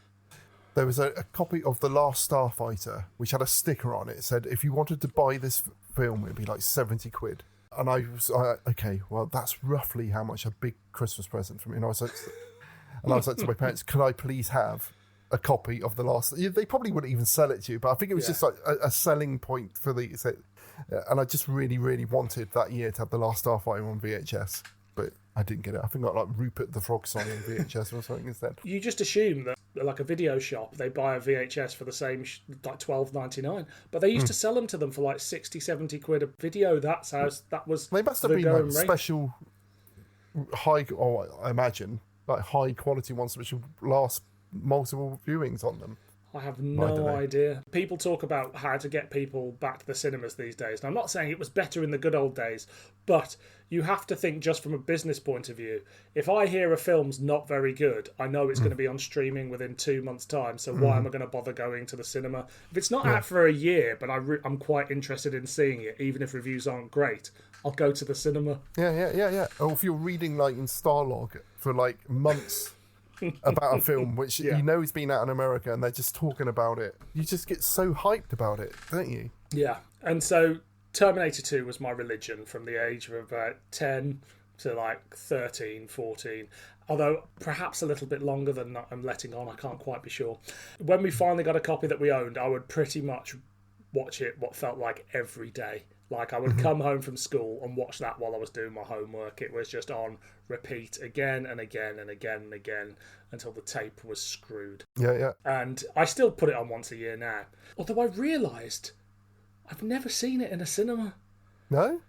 there was a copy of The Last Starfighter, which had a sticker on it. It said, if you wanted to buy this film, it'd be like 70 quid. And I was okay, well, that's roughly how much a big Christmas present for me. And I was like to my parents, could I please have a copy of The Last... They probably wouldn't even sell it to you, but I think it was just like a selling point for the... And I just really, really wanted that year to have The Last Starfighter on VHS. But I didn't get it. I think I got like Rupert the Frog song on VHS or something instead. You just assume that, like a video shop, they buy a VHS for the same, like $12.99. But they used to sell them to them for like 60, 70 quid a video. That was. They must have been like special, high, I imagine, like high quality ones which will last multiple viewings on them. I have no idea. People talk about how to get people back to the cinemas these days. And I'm not saying it was better in the good old days, but you have to think just from a business point of view. If I hear a film's not very good, I know it's going to be on streaming within 2 months' time, so why am I going to bother going to the cinema? If it's not out for a year, but I'm quite interested in seeing it, even if reviews aren't great, I'll go to the cinema. Yeah. Or if you're reading like in Starlog for like months about a film which you know has been out in America and they're just talking about it, you just get so hyped about it, don't you? Yeah. And so Terminator 2 was my religion from the age of about 10 to like 13, 14. Although perhaps a little bit longer than I'm letting on, I can't quite be sure. When we finally got a copy that we owned, I would pretty much watch it what felt like every day. Like I would come home from school and watch that while I was doing my homework. It was just on repeat again and again and again and again until the tape was screwed. Yeah. And I still put it on once a year now. Although I realised I've never seen it in a cinema. No?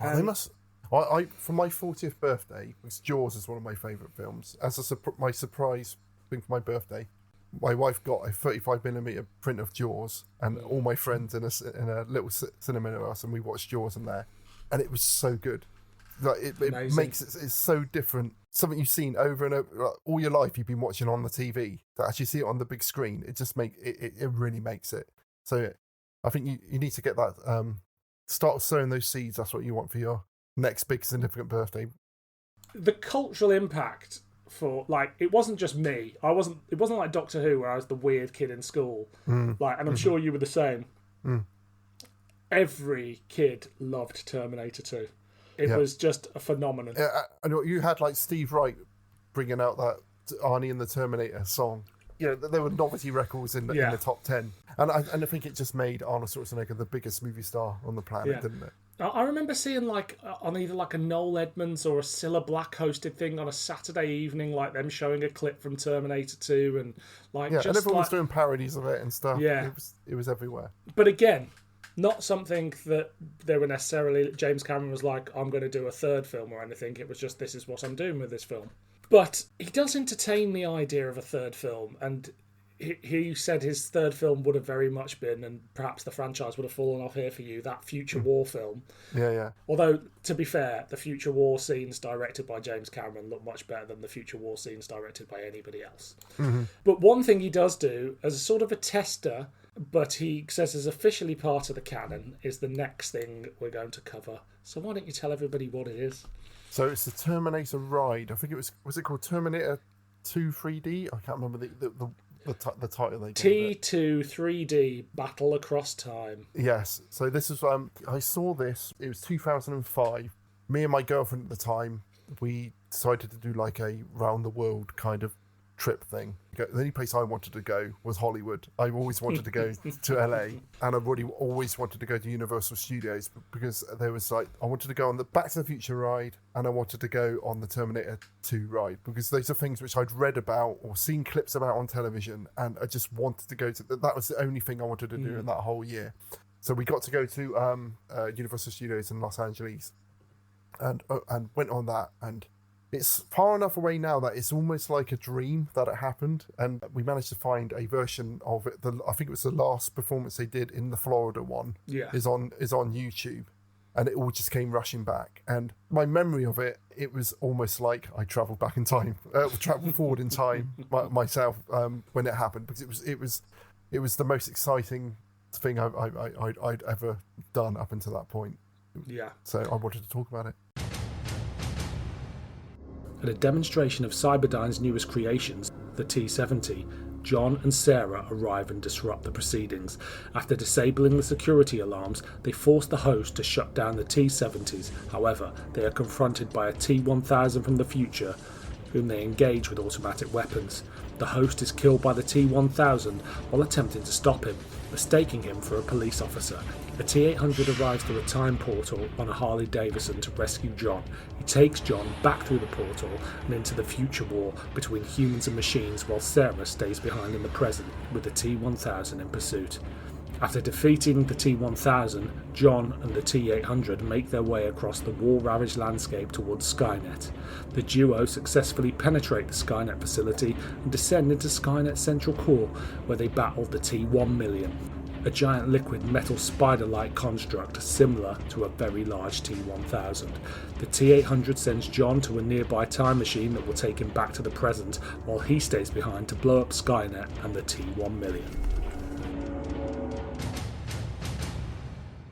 They must... I for my 40th birthday, because Jaws is one of my favourite films, as my surprise thing for my birthday, my wife got a 35mm print of Jaws, and all my friends in a little cinema near us, and we watched Jaws in there, and it was so good. Like it makes it's so different. Something you've seen over and over like, all your life. You've been watching on the TV. To actually see it on the big screen, it just it really makes it. So I think you need to get that. Start sowing those seeds. That's what you want for your next big significant birthday. The cultural impact. For like, it wasn't just me. It wasn't like Doctor Who where I was the weird kid in school. Like, and I'm sure you were the same. Every kid loved Terminator 2. It was just a phenomenon. Yeah, and you had like Steve Wright bringing out that Arnie and the Terminator song. You know, there were novelty records in the top 10, and I think it just made Arnold Schwarzenegger the biggest movie star on the planet, didn't it? I remember seeing like on either like a Noel Edmonds or a Cilla Black hosted thing on a Saturday evening, like them showing a clip from Terminator 2 and like just and everyone was like, doing parodies of it and stuff. Yeah, it was everywhere. But again, not something that they were necessarily. James Cameron was like, I'm going to do a third film or anything. It was just, this is what I'm doing with this film. But he does entertain the idea of a third film, and he said his third film would have very much been, and perhaps the franchise would have fallen off here for you, that Future War film. Yeah. Although, to be fair, the Future War scenes directed by James Cameron look much better than the Future War scenes directed by anybody else. But one thing he does do, as a sort of a tester, but he says is officially part of the canon, is the next thing we're going to cover. So why don't you tell everybody what it is? So it's the Terminator ride. I think it was it called Terminator 2 3D? I can't remember the title they gave T2 3D Battle Across Time. Yes. So this is I saw this. It was 2005. Me and my girlfriend at the time, we decided to do like a round the world kind of trip thing. The only place I wanted to go was Hollywood. I always wanted to go to LA, and I've always wanted to go to Universal Studios because there was like, I wanted to go on the Back to the Future ride, and I wanted to go on the Terminator 2 ride because those are things which I'd read about or seen clips about on television, and I just wanted to go to. That was the only thing I wanted to do in that whole year. So we got to go to Universal Studios in Los Angeles, and went on that, and it's far enough away now that it's almost like a dream that it happened, and we managed to find a version of it. I think it was the last performance they did in the Florida one. Is on YouTube, and it all just came rushing back. And my memory of it was almost like I travelled back in time, travelled forward in time myself when it happened, because it was the most exciting thing I'd ever done up until that point. Yeah. So I wanted to talk about it. At a demonstration of Cyberdyne's newest creations, the T-70, John and Sarah arrive and disrupt the proceedings. After disabling the security alarms, they force the host to shut down the T-70s. However, they are confronted by a T-1000 from the future, whom they engage with automatic weapons. The host is killed by the T-1000 while attempting to stop him, mistaking him for a police officer. The T-800 arrives through a time portal on a Harley Davidson to rescue John. He takes John back through the portal and into the future war between humans and machines, while Sarah stays behind in the present with the T-1000 in pursuit. After defeating the T-1000, John and the T-800 make their way across the war-ravaged landscape towards Skynet. The duo successfully penetrate the Skynet facility and descend into Skynet's central core, where they battle the T-1000, a giant liquid metal spider-like construct similar to a very large T-1000. The T-800 sends John to a nearby time machine that will take him back to the present, while he stays behind to blow up Skynet and the T-1000.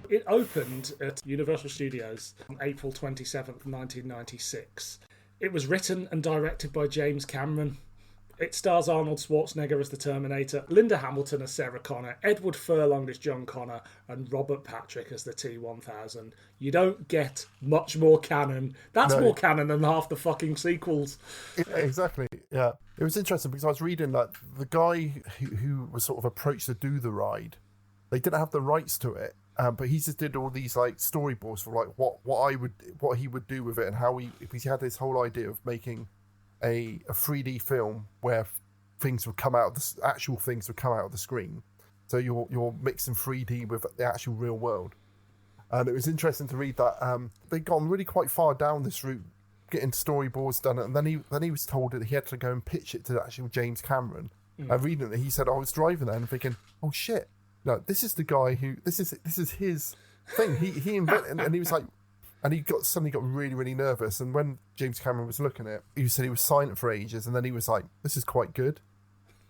It opened at Universal Studios on April 27th, 1996. It was written and directed by James Cameron. It stars Arnold Schwarzenegger as the Terminator, Linda Hamilton as Sarah Connor, Edward Furlong as John Connor, and Robert Patrick as the T-1000. You don't get much more canon. That's more canon than half the fucking sequels. Yeah, exactly, yeah. It was interesting because I was reading that the guy who was sort of approached to do the ride, they didn't have the rights to it. But he just did all these like storyboards for like what he would do with it, and how because he had this whole idea of making a 3D film where things would come out, the actual things would come out of the screen. So you're mixing 3D with the actual real world. And it was interesting to read that they'd gone really quite far down this route, getting storyboards done, and then he was told that he had to go and pitch it to actual James Cameron. Reading it, he said, I was driving there and thinking, oh shit. No, this is the guy who this is his thing. He invented, and he was like, and he suddenly got really, really nervous. And when James Cameron was looking at it, he said he was silent for ages, and then he was like, "This is quite good."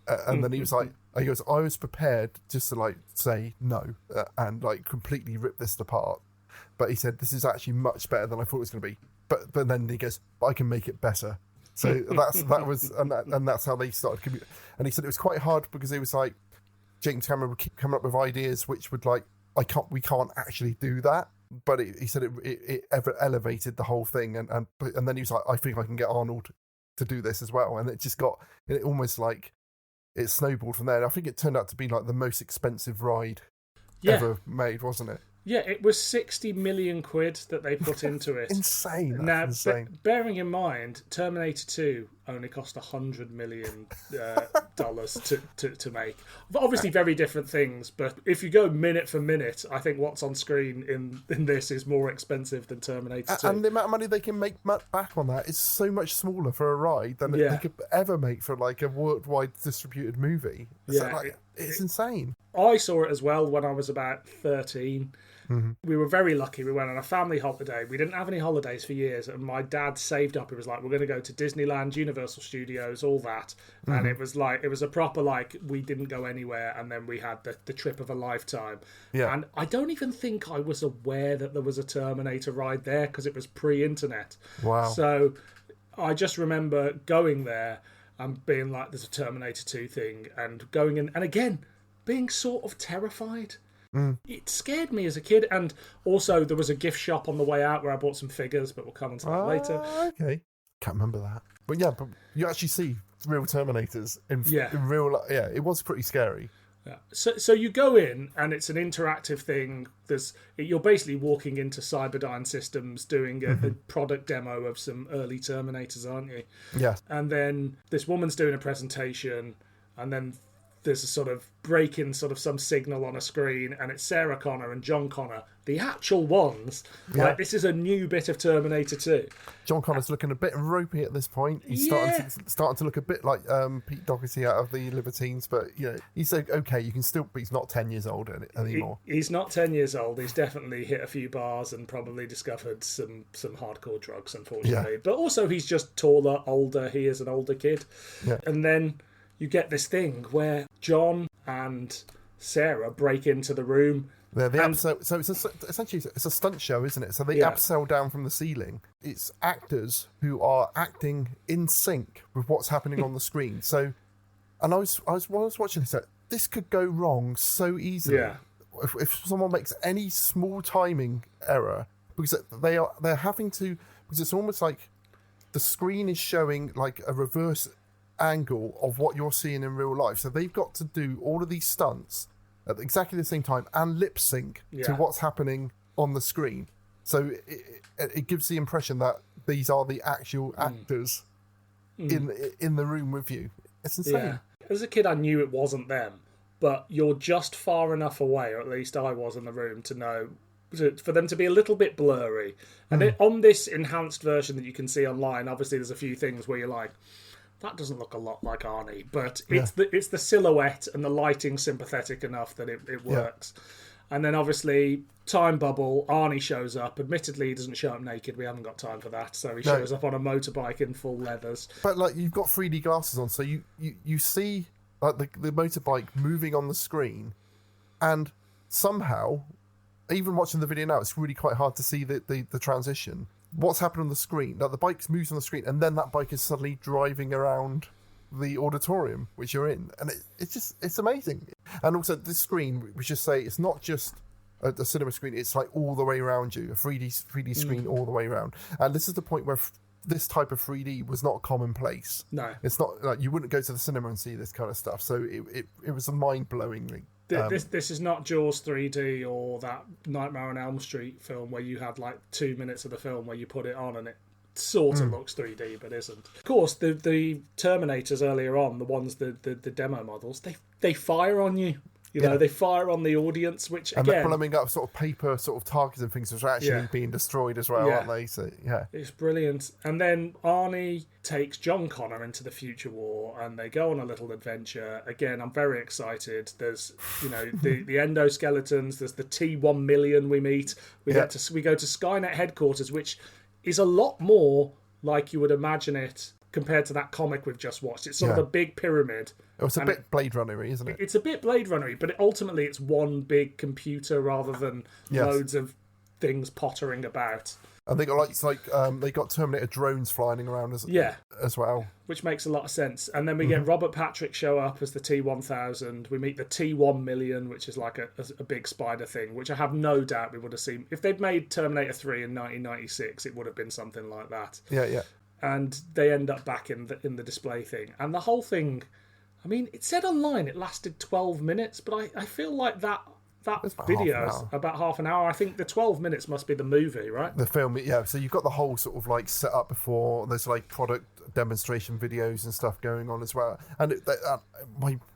And then he was like, "I was prepared just to like say no and like completely rip this apart." But he said, "This is actually much better than I thought it was going to be." But then he goes, "But I can make it better." So that's how they started. And he said it was quite hard because he was like, James Cameron would keep coming up with ideas which would like, we can't actually do that. But he said it ever elevated the whole thing, and then he was like, I think I can get Arnold to do this as well, and it almost like it snowballed from there. And I think it turned out to be like the most expensive ride ever made, wasn't it? Yeah, it was 60 million quid that they put into it. Insane. Now, insane. Bearing in mind, Terminator 2 only cost $100 million to make. Obviously, very different things, but if you go minute for minute, I think what's on screen in this is more expensive than Terminator 2. And the amount of money they can make back on that is so much smaller for a ride than they could ever make for like a worldwide distributed movie. It's insane. I saw it as well when I was about 13. Mm-hmm. We were very lucky. We went on a family holiday. We didn't have any holidays for years, and my dad saved up. He was like, we're going to go to Disneyland, Universal Studios, all that. Mm-hmm. And it was a proper, like, we didn't go anywhere, and then we had the trip of a lifetime. Yeah. And I don't even think I was aware that there was a Terminator ride there because it was pre-internet. Wow. So I just remember going there and being like, there's a Terminator 2 thing, and going in, and again, being sort of terrified. It scared me as a kid, and also there was a gift shop on the way out where I bought some figures, but we'll come on to that later. Okay, can't remember that, but yeah, but you actually see real Terminators in real life. Yeah, it was pretty scary. Yeah. So you go in, and it's an interactive thing. You're basically walking into Cyberdyne Systems doing a product demo of some early Terminators, aren't you? Yeah. And then this woman's doing a presentation, and then there's a sort of break-in, sort of some signal on a screen, and it's Sarah Connor and John Connor, the actual ones. Yeah. Like, this is a new bit of Terminator 2. John Connor's looking a bit ropey at this point. He's starting to look a bit like Pete Doherty out of the Libertines, but you know, he's like, okay, you can still, but he's not 10 years old anymore. He's not 10 years old. He's definitely hit a few bars and probably discovered some hardcore drugs, unfortunately. Yeah. But also, he's just taller, older. He is an older kid. Yeah. And then you get this thing where John and Sarah break into the room. So it's essentially a stunt show, isn't it? So they abseil down from the ceiling. It's actors who are acting in sync with what's happening on the screen. So, and I was watching this could go wrong so easily. Yeah. If someone makes any small timing error, because they're having to, because it's almost like the screen is showing like a reverse angle of what you're seeing in real life, so they've got to do all of these stunts at exactly the same time and lip sync to what's happening on the screen, so it gives the impression that these are the actual actors in the room with you. It's insane. As a kid, I knew it wasn't them, but you're just far enough away, or at least I was in the room, to know for them to be a little bit blurry. And on this enhanced version that you can see online, obviously there's a few things where you're like, that doesn't look a lot like Arnie, but it's the silhouette and the lighting sympathetic enough that it works. And then obviously time bubble, Arnie shows up. Admittedly, he doesn't show up naked. We haven't got time for that. So he shows up on a motorbike in full leathers. But like, you've got 3D glasses on, so you see like the motorbike moving on the screen, and somehow, even watching the video now, it's really quite hard to see the transition. What's happened on the screen? Like, the bike moves on the screen, and then that bike is suddenly driving around the auditorium which you're in, and it's amazing. And also, this screen, we should say, it's not just a cinema screen; it's like all the way around you, a 3D screen all the way around. And this is the point where this type of 3D was not commonplace. No, it's not like you wouldn't go to the cinema and see this kind of stuff. So it was a mind-blowing. This is not Jaws 3D or that Nightmare on Elm Street film where you had like 2 minutes of the film where you put it on and it sort of looks 3D but isn't. Of course, the Terminators earlier on, the ones the demo models, they fire on you. You know, they fire on the audience, which again... And they're blowing up sort of paper sort of targets and things which are actually being destroyed as well, aren't they? So, it's brilliant. And then Arnie takes John Connor into the future war and they go on a little adventure. Again, I'm very excited. There's, you know, the endoskeletons, there's the T1 million we meet. We go to Skynet headquarters, which is a lot more like you would imagine it compared to that comic we've just watched. It's sort of a big pyramid. It's a bit Blade Runner-y, isn't it? It's a bit Blade Runner-y, but ultimately it's one big computer rather than loads of things pottering about. And they got they got Terminator drones flying around as well, which makes a lot of sense. And then we get Robert Patrick show up as the T-1000. We meet the T-1 million, which is like a big spider thing, which I have no doubt we would have seen if they'd made Terminator 3 in 1996. It would have been something like that. Yeah. And they end up back in the display thing, and the whole thing. I mean, it said online it lasted 12 minutes, but I feel like that video is about half an hour. I think the 12 minutes must be the movie, right? The film, yeah. So you've got the whole sort of like set up before. There's like product demonstration videos and stuff going on as well. And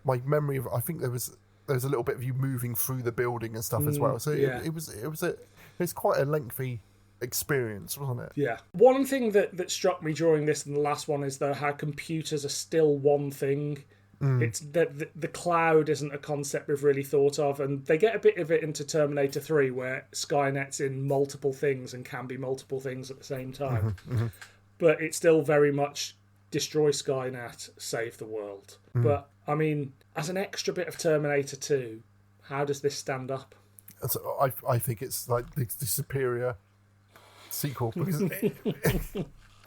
my memory of, I think there was a little bit of you moving through the building and stuff as well. So it was quite a lengthy experience, wasn't it? Yeah. One thing that struck me during this and the last one is though how computers are still one thing. It's that the cloud isn't a concept we've really thought of, and they get a bit of it into Terminator 3 where Skynet's in multiple things and can be multiple things at the same time. But it's still very much destroy Skynet, save the world. But I mean, as an extra bit of Terminator 2, how does this stand up? So I think it's like the superior sequel, because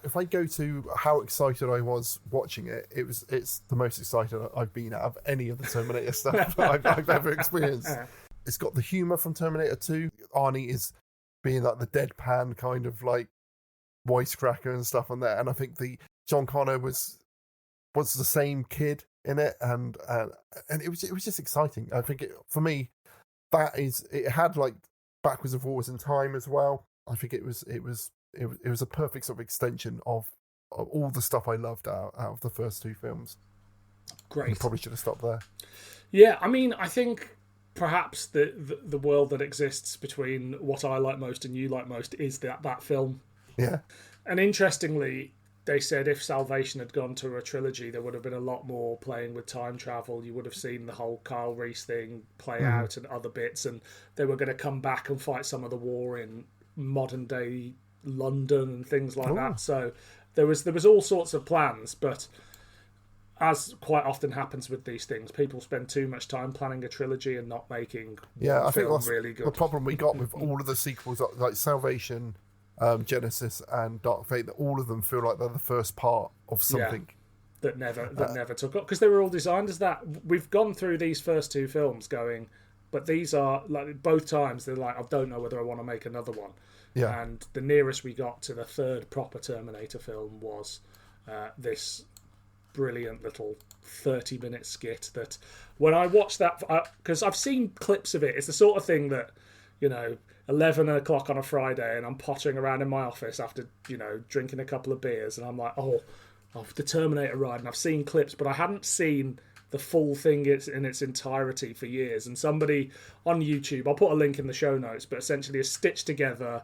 if I go to how excited I was watching it, it's the most excited I've been out of any of the Terminator stuff I've ever experienced. It's got the humour from Terminator 2. Arnie is being like the deadpan kind of like wisecracker and stuff on there, and I think the John Connor was the same kid in it, and it was just exciting. I think for me, it had like backwards and forwards in time as well. I think it was a perfect sort of extension of all the stuff I loved out of the first two films. Great. You probably should have stopped there. Yeah, I mean, I think perhaps the world that exists between what I like most and you like most is that film. Yeah. And interestingly, they said if Salvation had gone to a trilogy, there would have been a lot more playing with time travel. You would have seen the whole Kyle Reese thing play out and other bits, and they were going to come back and fight some of the war in modern day London and things like that. So there was all sorts of plans, but as quite often happens with these things, people spend too much time planning a trilogy and not making I think that's really good. The problem we got with all of the sequels, like Salvation, Genesis, and Dark Fate, that all of them feel like they're the first part of something that never took up, because they were all designed as that. We've gone through these first two films going, but these are like both times they're like, I don't know whether I want to make another one. Yeah. And the nearest we got to the third proper Terminator film was this brilliant little 30-minute skit that when I watched that, because I've seen clips of it, it's the sort of thing that, 11 o'clock on a Friday and I'm pottering around in my office after, drinking a couple of beers and I'm like, oh, the Terminator ride, and I've seen clips, but I hadn't seen the full thing in its entirety for years. And somebody on YouTube, I'll put a link in the show notes, but essentially has stitched together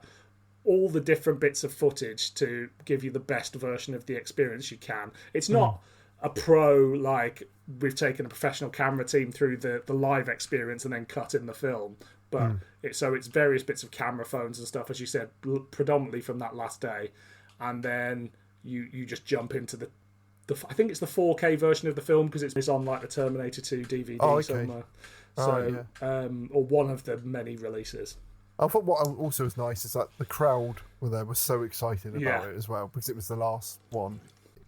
all the different bits of footage to give you the best version of the experience you can. It's not a pro, like we've taken a professional camera team through the live experience and then cut in the film, but it's various bits of camera phones and stuff, as you said, predominantly from that last day, and then you just jump into the I think it's the 4K version of the film, because it's on like the Terminator 2 DVD somewhere. Or one of the many releases. I thought what also was nice is that the crowd were so excited about it as well, because it was the last one.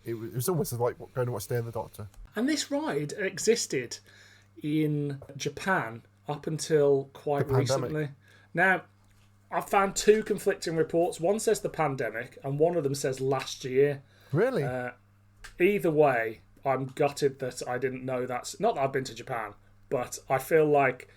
It was almost like going to watch Day of the Doctor. And this ride existed in Japan up until quite recently. Now, I've found two conflicting reports. One says the pandemic, and one of them says last year. Really? Either way, I'm gutted that I didn't know that's... Not that I've been to Japan, but I feel like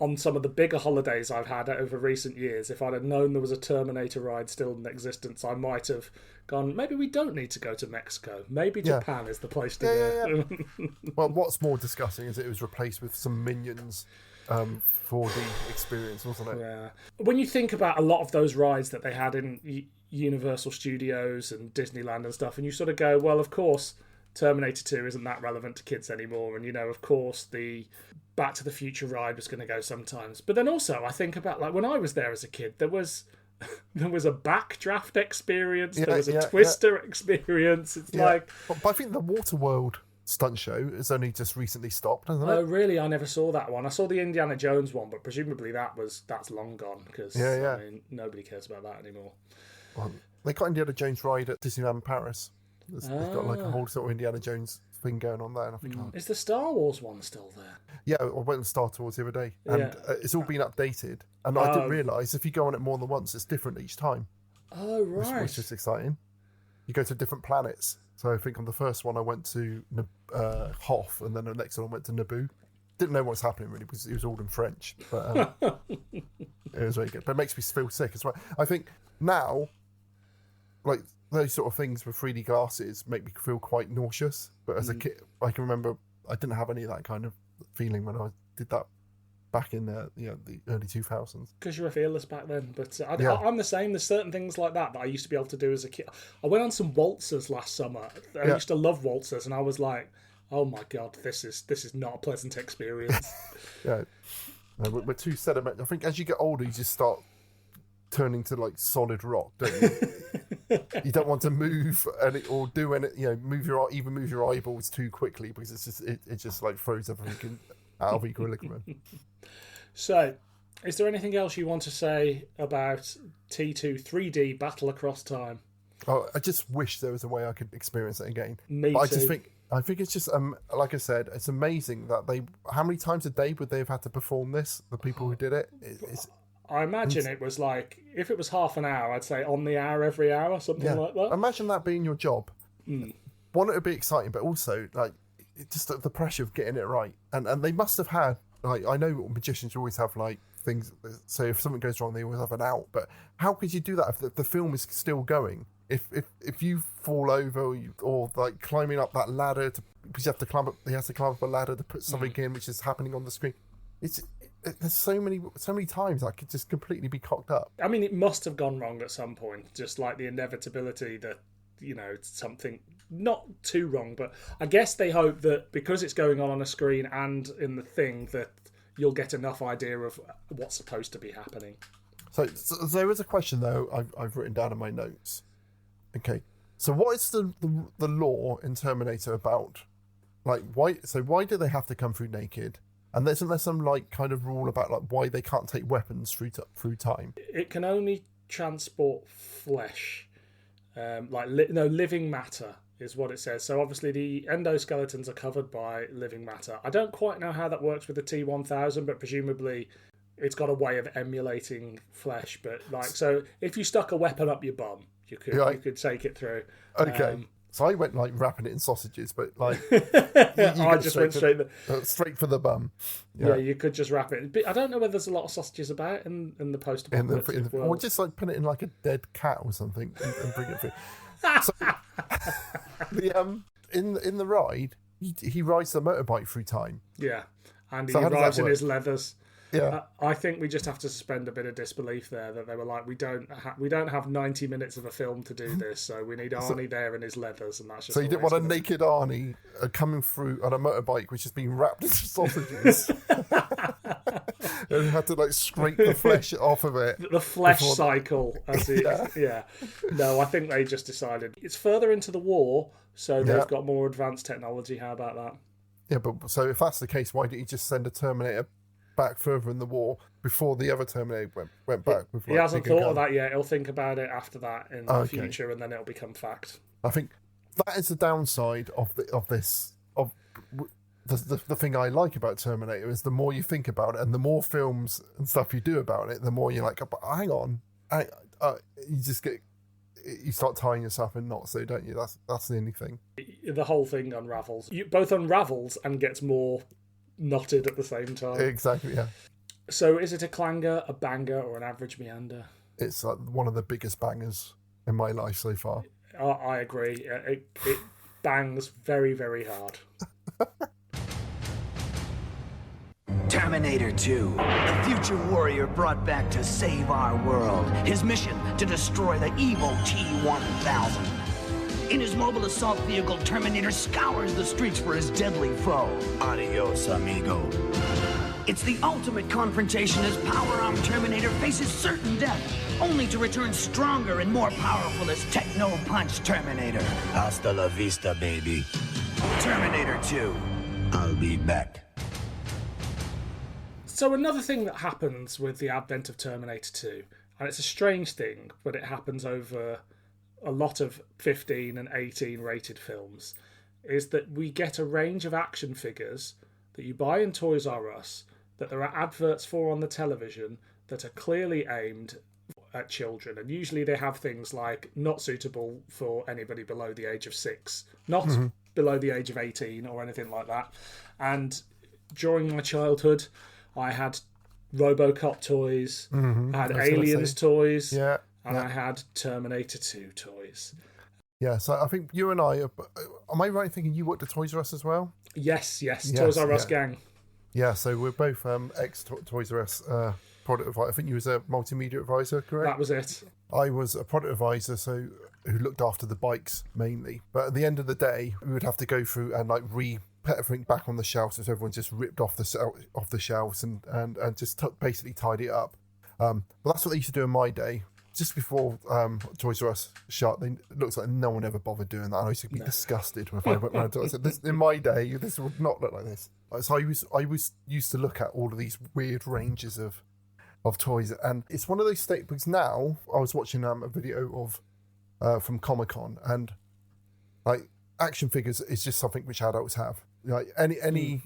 on some of the bigger holidays I've had over recent years, if I'd have known there was a Terminator ride still in existence, I might have gone, maybe we don't need to go to Mexico. Maybe Japan is the place to go. Yeah. Well, what's more disgusting is it was replaced with some Minions 4D experience, wasn't it? Yeah. When you think about a lot of those rides that they had in Universal Studios and Disneyland and stuff, and you sort of go, well, of course, Terminator 2 isn't that relevant to kids anymore, and of course the Back to the Future ride was going to go sometimes. But then also I think about, like, when I was there as a kid, there was a backdraft experience, there was a Twister experience. It's like... But I think the Waterworld stunt show has only just recently stopped, hasn't it? Oh, really? I never saw that one. I saw the Indiana Jones one, but presumably that's long gone, because I mean, nobody cares about that anymore. Well, they got Indiana Jones ride at Disneyland Paris. They've got like a whole sort of Indiana Jones thing going on there, and I think, is the Star Wars one still there? Yeah, I went and Star Tours the other day, and it's all been updated. And I didn't realise if you go on it more than once, it's different each time. Oh, right. Which is exciting. You go to different planets. So I think on the first one I went to Hoth, and then the next one I went to Naboo. Didn't know what was happening really, because it was all in French, but it was very good. But it makes me feel sick as well. I think now, like, those sort of things with 3D glasses make me feel quite nauseous. But as a kid, I can remember I didn't have any of that kind of feeling when I did that back in the early 2000s. Because you were fearless back then. But I'm the same. There's certain things like that I used to be able to do as a kid. I went on some waltzers last summer. I used to love waltzers, and I was like, oh my God, this is not a pleasant experience. Yeah. No, we're too sedimentary. I think as you get older, you just start turning to like solid rock, don't you? You don't want to move or do any, move your eyeballs too quickly, because it just like throws everything out of equilibrium. So, is there anything else you want to say about T2 3D Battle Across Time? Oh, I just wish there was a way I could experience it again. Me too. I think it's just like I said, it's amazing that how many times a day would they have had to perform this? The people who did it. I imagine it was like, if it was half an hour, I'd say on the hour every hour, something like that. Imagine that being your job. One, it would be exciting, but also like just the pressure of getting it right. And they must have had, like, I know magicians always have like things, so if something goes wrong, they always have an out. But how could you do that if the film is still going? If you fall over or like climbing up that ladder because you have to climb up a ladder to put something in, which is happening on the screen. There's so many times I could just completely be cocked up. I mean, it must have gone wrong at some point, just like the inevitability that, something not too wrong, but I guess they hope that because it's going on a screen and in the thing, that you'll get enough idea of what's supposed to be happening. So there is a question though I've written down in my notes. Okay, so what is the law in Terminator about, like, why do they have to come through naked? And isn't there some like kind of rule about like why they can't take weapons through time? It can only transport flesh, living matter is what it says. So obviously the endoskeletons are covered by living matter. I don't quite know how that works with the T-1000, but presumably it's got a way of emulating flesh. But like, so if you stuck a weapon up your bum, you could take it through. Okay. So I went like wrapping it in sausages, but like I just went straight for the bum. Yeah, you could just wrap it. But I don't know whether there's a lot of sausages about in the post-apocalyptic world. Or just like put it in like a dead cat or something and bring it through. So, in the ride, he rides the motorbike through time. Yeah, and he arrives in his leathers. Yeah, I think we just have to suspend a bit of disbelief there that they were like, we don't have 90 minutes of a film to do this, so we need Arnie there in his leathers, and that's just. So you didn't want a naked Arnie coming through on a motorbike, which has been wrapped into sausages, and you had to like scrape the flesh off of it. The flesh cycle, yeah. No, I think they just decided it's further into the war, so they've got more advanced technology. How about that? Yeah, but so if that's the case, why didn't you just send a Terminator back further in the war before the other Terminator went back? With, he hasn't thought of that yet. He'll think about it after that in the future, and then it'll become fact. I think that is the downside of the thing I like about Terminator is the more you think about it and the more films and stuff you do about it, the more you're like, but hang on, you start tying yourself in knots, so don't you? That's the only thing. The whole thing unravels. Both unravels and gets more knotted at the same time. Exactly, yeah. So is it a clanger, a banger, or an average meander? It's like one of the biggest bangers in my life so far. I agree. It bangs very, very hard. Terminator 2, the future warrior brought back to save our world. His mission, to destroy the evil T-1000. In his mobile assault vehicle, Terminator scours the streets for his deadly foe. Adios, amigo. It's the ultimate confrontation as power-armed Terminator faces certain death, only to return stronger and more powerful as Techno-Punch Terminator. Hasta la vista, baby. Terminator 2, I'll be back. So another thing that happens with the advent of Terminator 2, and it's a strange thing, but it happens over a lot of 15 and 18 rated films, is that we get a range of action figures that you buy in Toys R Us that there are adverts for on the television that are clearly aimed at children, and usually they have things like not suitable for anybody below the age of 6, not below the age of 18 or anything like that. And during my childhood I had RoboCop toys, I had Aliens toys, and I had Terminator 2 toys. Yeah, so I think you and I, am I right in thinking you worked at Toys R Us as well? Yes, Toys R Us gang. Yeah, so we're both ex-Toys R Us product advisor. I think you was a multimedia advisor, correct? That was it. I was a product advisor, so who looked after the bikes mainly. But at the end of the day, we would have to go through and like put everything back on the shelves, so everyone just ripped off the shelves and just basically tidy it up. But that's what they used to do in my day. Just before Toys R Us shut, it looks like no one ever bothered doing that. I used to be disgusted if I went round to it. In my day, this would not look like this. So I was used to look at all of these weird ranges of toys, and it's one of those states, because now I was watching a video of from Comic-Con, and like action figures is just something which adults have. Like any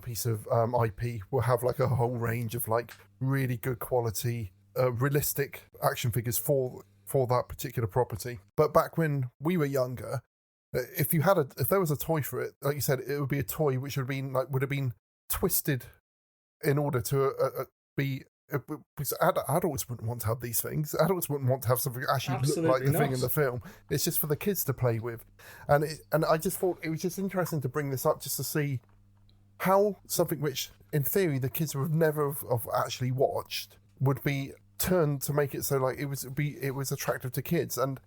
piece of IP will have like a whole range of like really good quality realistic action figures for that particular property. But back when we were younger, if there was a toy for it, like you said, it would be a toy which would have been twisted in order to be. Because adults wouldn't want to have these things. Adults wouldn't want to have something that actually look like the thing in the film. It's just for the kids to play with, and I just thought it was just interesting to bring this up just to see how something which, in theory, the kids would never have actually watched would be turned to make it so like it was attractive to kids. And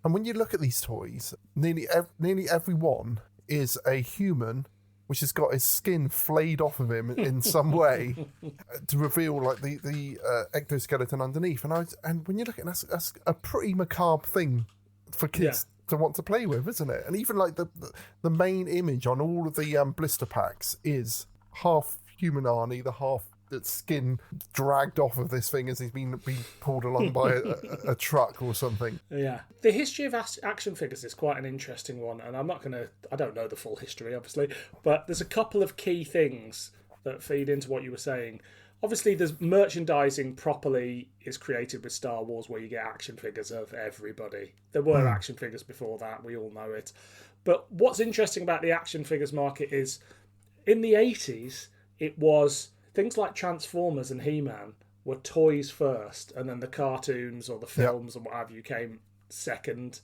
when you look at these toys, nearly every one is a human which has got his skin flayed off of him in some way to reveal like the ectoskeleton underneath. And when you look at it, that's a pretty macabre thing for kids to want to play with, isn't it? And even like the main image on all of the blister packs is half human Arnie, the half that's skin dragged off of this thing as he's been pulled along by a truck or something. Yeah. The history of action figures is quite an interesting one, and I don't know the full history, obviously, but there's a couple of key things that feed into what you were saying. Obviously, there's merchandising properly is created with Star Wars, where you get action figures of everybody. There were action figures before that, we all know it. But what's interesting about the action figures market is, in the 80s, it was things like Transformers and He-Man were toys first, and then the cartoons or the films and what have you came second.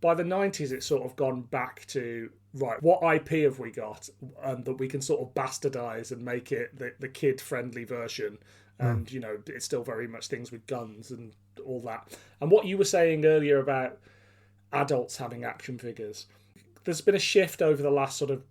By the 90s, it's sort of gone back to right, what IP have we got that we can sort of bastardize and make it the kid-friendly version? And, you know, it's still very much things with guns and all that. And what you were saying earlier about adults having action figures, there's been a shift over the last sort of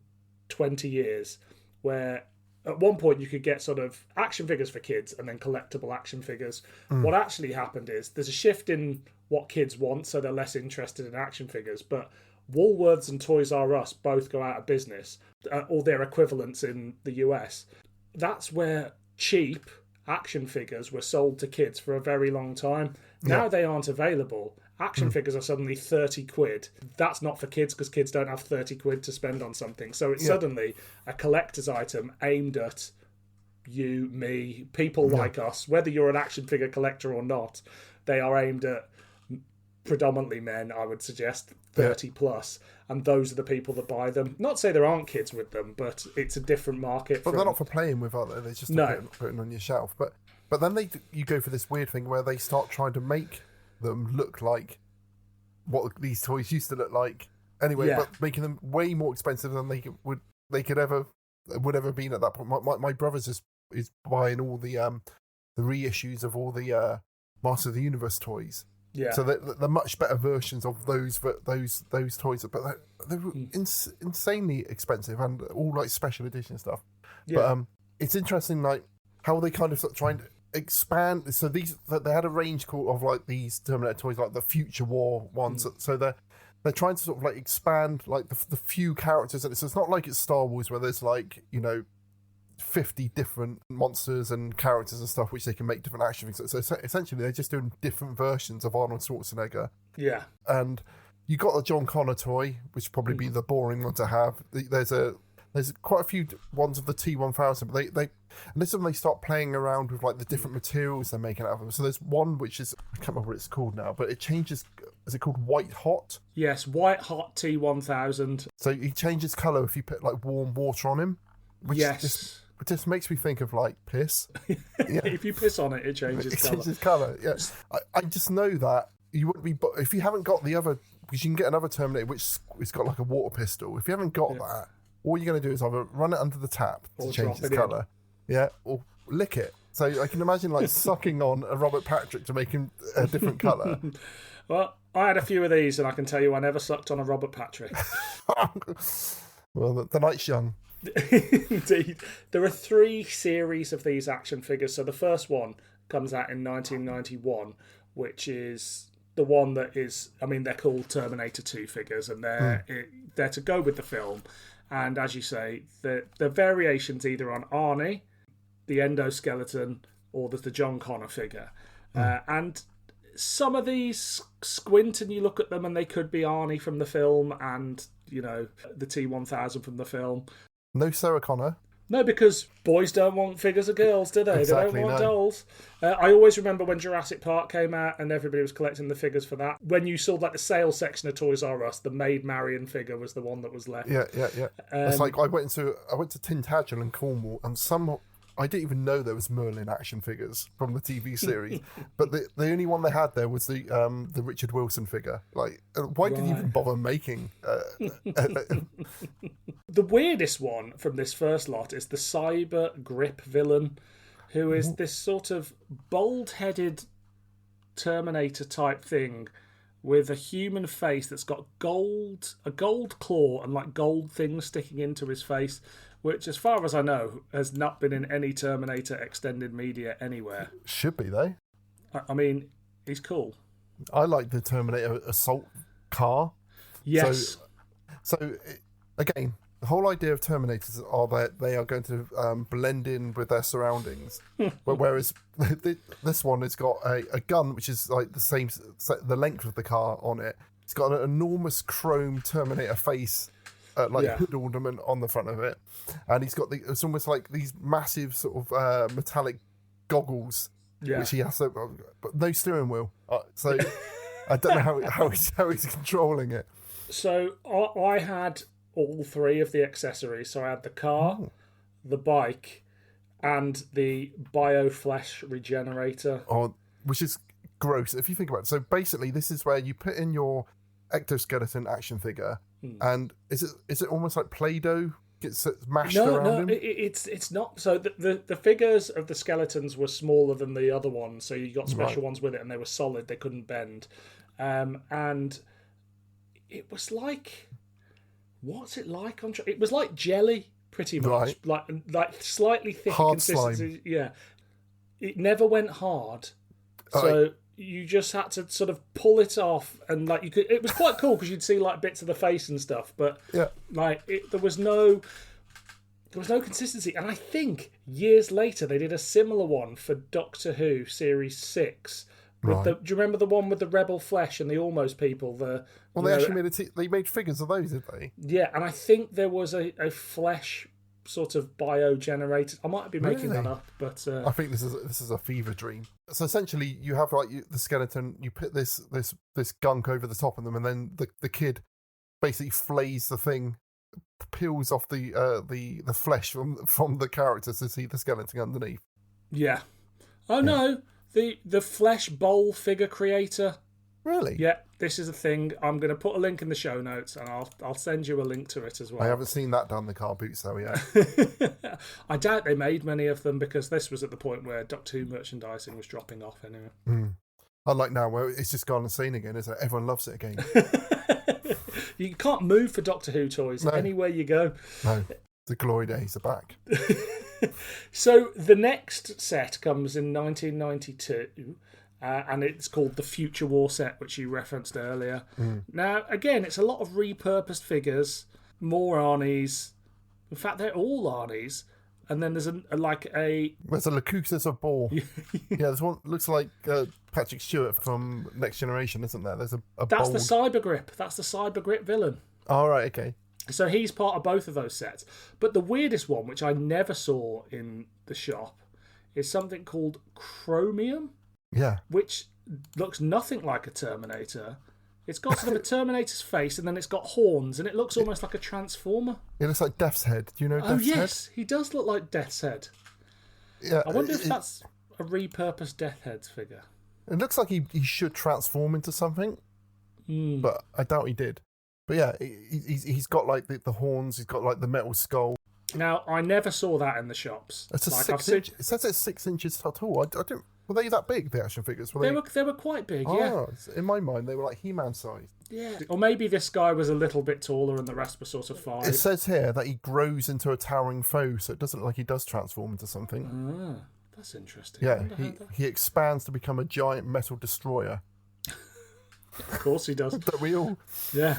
20 years where at one point you could get sort of action figures for kids and then collectible action figures. What actually happened is there's a shift in what kids want, so they're less interested in action figures. But Woolworths and Toys R Us both go out of business, or their equivalents in the US. That's where cheap action figures were sold to kids for a very long time. Now they aren't available. Action figures are suddenly 30 quid. That's not for kids because kids don't have 30 quid to spend on something. So it's suddenly a collector's item aimed at you, me, people like us. Whether you're an action figure collector or not, they are aimed at predominantly men, I would suggest, 30 plus. And those are the people that buy them. Not to say there aren't kids with them, but it's a different market. But they're not for playing with, are they? They're just putting on your shelf. But then you go for this weird thing where they start trying to make them look like what these toys used to look like. Anyway, but making them way more expensive than they could ever been at that point. My brother's is buying all the reissues of all the Master of the Universe toys. Yeah. So they're much better versions of those toys, but they're insanely expensive and all like special edition stuff. Yeah. But it's interesting, like how they kind of trying to expand. So they had a range of like these Terminator toys, like the Future War ones. So they're trying to sort of like expand like the few characters, and so it's not like it's Star Wars where there's like 50 different monsters and characters and stuff which they can make different action things. So essentially they're just doing different versions of Arnold Schwarzenegger. Yeah. And you got the John Connor toy, which would probably be the boring one to have. There's quite a few ones of the T-1000, but and this is when they start playing around with like the different materials they're making out of them. So there's one which is, I can't remember what it's called now, but it changes. Is it called White Hot? Yes, White Hot T-1000. So he changes colour if you put like warm water on him. Which it just makes me think of like piss. Yeah. If you piss on it, it changes colour. It changes colour, yes. I just know that you wouldn't be... If you haven't got the other... Because you can get another Terminator which has got like a water pistol. If you haven't got that, all you're going to do is either run it under the tap to change its colour. Yeah, or lick it. So I can imagine like sucking on a Robert Patrick to make him a different colour. Well, I had a few of these and I can tell you I never sucked on a Robert Patrick. Well, the night's young. Indeed. There are 3 series of these action figures. So the first one comes out in 1991, which is the one that is, I mean, they're called Terminator 2 figures, and they're to go with the film. And as you say, the variations either on Arnie, the endoskeleton, or there's the John Connor figure. And some of these squint and you look at them and they could be Arnie from the film and, the T-1000 from the film. No Sarah Connor. No, because boys don't want figures of girls, do they? Exactly, they don't want dolls. I always remember when Jurassic Park came out and everybody was collecting the figures for that. When you saw like the sales section of Toys R Us, the Maid Marian figure was the one that was left. Yeah. It's like I went to Tintagel in Cornwall, and I didn't even know there was Merlin action figures from the TV series, but the only one they had there was the Richard Wilson figure. Like, why did you even bother making? The weirdest one from this first lot is the Cyber Grip villain, who is this sort of bald-headed Terminator type thing with a human face that's got a gold claw and like gold things sticking into his face, which, as far as I know, has not been in any Terminator extended media anywhere. Should be, though. I mean, he's cool. I like the Terminator assault car. Yes. So again, the whole idea of Terminators are that they are going to blend in with their surroundings. Whereas this one has got a gun, which is like the length of the car on it. It's got an enormous chrome Terminator face. Hood ornament on the front of it, and he's got it's almost like these massive sort of metallic goggles, which he has to, but no steering wheel. So I don't know how he's controlling it. So I had all 3 of the accessories. So I had the car, the bike, and the bioflesh regenerator. Which is gross if you think about it. So basically, this is where you put in your ectoskeleton action figure, And is it almost like Play-Doh? Gets mashed around him? It's not. So the figures of the skeletons were smaller than the other ones, so you got special ones with it, and they were solid. They couldn't bend, and it was like, what's it like on? It was like jelly, pretty much, like slightly thick consistency. Slime. Yeah, it never went hard, so. You just had to sort of pull it off, and like you could. It was quite cool because you'd see like bits of the face and stuff, but there was no consistency. And I think years later they did a similar one for Doctor Who Series 6. Do you remember the one with the rebel flesh and the almost people? They actually they made figures of those, did they? Yeah, and I think there was a flesh sort of bio-generated. I might be making that up, but I think this is a fever dream. So essentially, you have the skeleton. You put this gunk over the top of them, and then the kid basically flays the thing, peels off the flesh from the characters to see the skeleton underneath. Yeah. Oh no, the flesh bowl figure creator. Really? Yeah, this is a thing. I'm going to put a link in the show notes, and I'll send you a link to it as well. I haven't seen that down the car boots though yet. I doubt they made many of them because this was at the point where Doctor Who merchandising was dropping off anyway. Unlike now, where it's just gone insane again, isn't it? Everyone loves it again. You can't move for Doctor Who toys anywhere you go. No, the glory days are back. So the next set comes in 1992. And it's called the Future War set, which you referenced earlier. Now, again, it's a lot of repurposed figures, more Arnies. In fact, they're all Arnies. And then there's a There's a Locutus of Ball. Yeah, there's one looks like Patrick Stewart from Next Generation, isn't there? There's a That's bowl. the Cybergrip. That's the Cybergrip villain. Oh, right, okay. So he's part of both of those sets. But the weirdest one, which I never saw in the shop, is something called Chromium. Yeah. Which looks nothing like a Terminator. It's got sort of a Terminator's face, and then it's got horns, and it looks almost like a Transformer. It looks like Death's Head. Do you know Death's Head? Oh, yes. He does look like Death's Head. Yeah. I wonder if that's a repurposed Death's Head figure. It looks like he should transform into something, but I doubt he did. But yeah, he's got like the horns, he's got like the metal skull. Now, I never saw that in the shops. It's it says it's 6 inches tall. I don't... Were they that big, the action figures? They were quite big, yeah. In my mind, they were like He-Man sized. Yeah. Or maybe this guy was a little bit taller and the rest were sort of 5. It says here that he grows into a towering foe, so it doesn't look like he does transform into something. That's interesting. Yeah, he expands to become a giant metal destroyer. Of course he does. Don't we all? Yeah.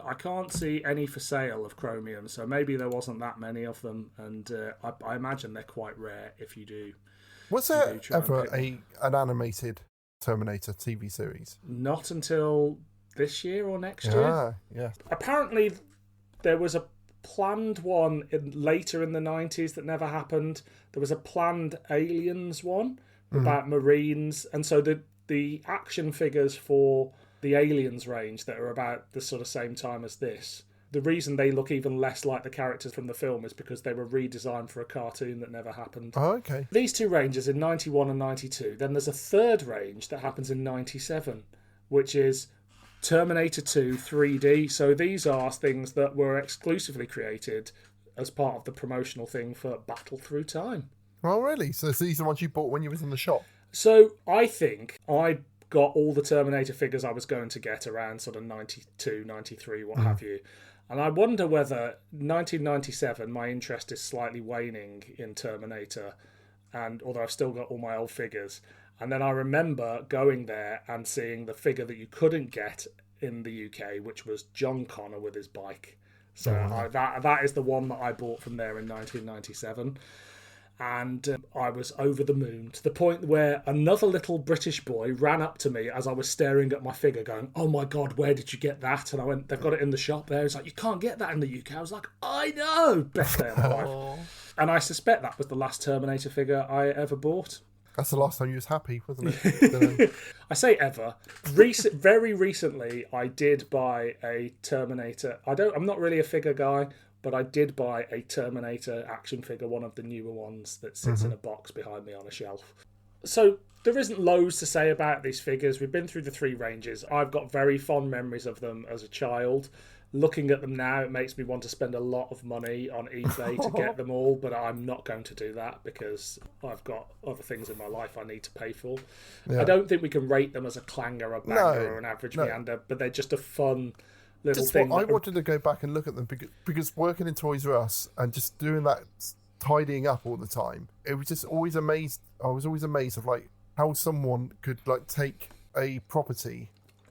I can't see any for sale of Chromium, so maybe there wasn't that many of them, and I imagine they're quite rare if you do. Was there ever an animated Terminator TV series? Not until this year or next year. Yeah. Apparently, there was a planned one later in the 90s that never happened. There was a planned Aliens one about Marines, and so the action figures for the Aliens range that are about the sort of same time as this. The reason they look even less like the characters from the film is because they were redesigned for a cartoon that never happened. Oh, okay. These two ranges in 91 and 92. Then there's a third range that happens in 97, which is Terminator 2 3D. So these are things that were exclusively created as part of the promotional thing for Battle Through Time. Oh, really? So these are the ones you bought when you was in the shop? So I think I got all the Terminator figures I was going to get around sort of 92, 93, what have you. And I wonder whether 1997, my interest is slightly waning in Terminator, and although I've still got all my old figures. And then I remember going there and seeing the figure that you couldn't get in the UK, which was John Connor with his bike. So that is the one that I bought from there in 1997. And I was over the moon, to the point where another little British boy ran up to me as I was staring at my figure going, "Oh my God, where did you get that?" And I went, "They've got it in the shop there." He's like, "You can't get that in the UK." I was like, "I know!" Best day of my life. And I suspect that was the last Terminator figure I ever bought. That's the last time you was happy, wasn't it? I say ever. Very recently, I did buy a Terminator. I'm not really a figure guy, but I did buy a Terminator action figure, one of the newer ones that sits in a box behind me on a shelf. So there isn't loads to say about these figures. We've been through the 3 ranges. I've got very fond memories of them as a child. Looking at them now, it makes me want to spend a lot of money on eBay to get them all, but I'm not going to do that because I've got other things in my life I need to pay for. I don't think we can rate them as a clanger, a banger, or an average meander, but they're just a fun little thing. I wanted to go back and look at them because working in Toys R Us and just doing that tidying up all the time, it was just always amazed. I was always amazed of like how someone could like take a property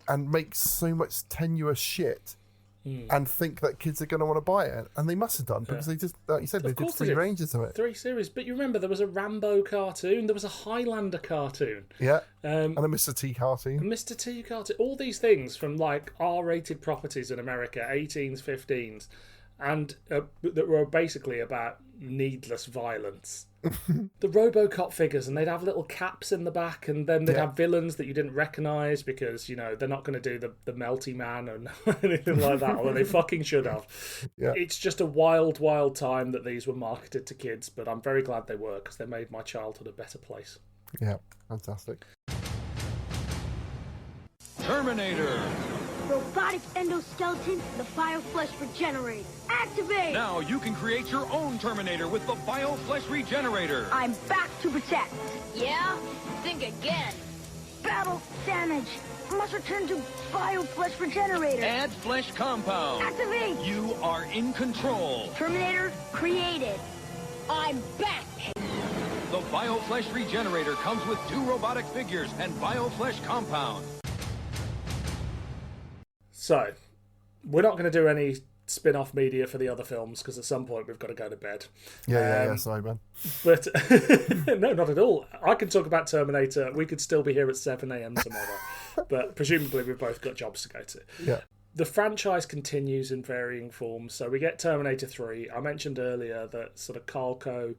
and make so much tenuous shit and think that kids are going to want to buy it, and they must have done because they just, like you said, they did 3 ranges of it, 3 series. But you remember there was a Rambo cartoon, there was a Highlander cartoon, and a Mr. T cartoon, all these things from like R-rated properties in America, 18s, 15s, and that were basically about needless violence. The RoboCop figures, and they'd have little caps in the back, and then they'd have villains that you didn't recognise because, you know, they're not going to do the Melty Man and anything like that, although they fucking should have. It's just a wild, wild time that these were marketed to kids, but I'm very glad they were because they made my childhood a better place. Yeah, fantastic. Terminator. Robotic endoskeleton, the bioflesh regenerator. Activate! Now you can create your own Terminator with the bioflesh regenerator. I'm back to protect. Yeah? Think again. Battle damage. Must return to bioflesh regenerator. Add flesh compound. Activate! You are in control. Terminator created. I'm back. The bioflesh regenerator comes with 2 robotic figures and bioflesh compound. So, we're not going to do any spin-off media for the other films because at some point we've got to go to bed. Yeah, sorry, man. But no, not at all. I can talk about Terminator. We could still be here at 7 a.m. tomorrow, but presumably we've both got jobs to go to. Yeah. The franchise continues in varying forms. So we get Terminator 3. I mentioned earlier that sort of Carlco,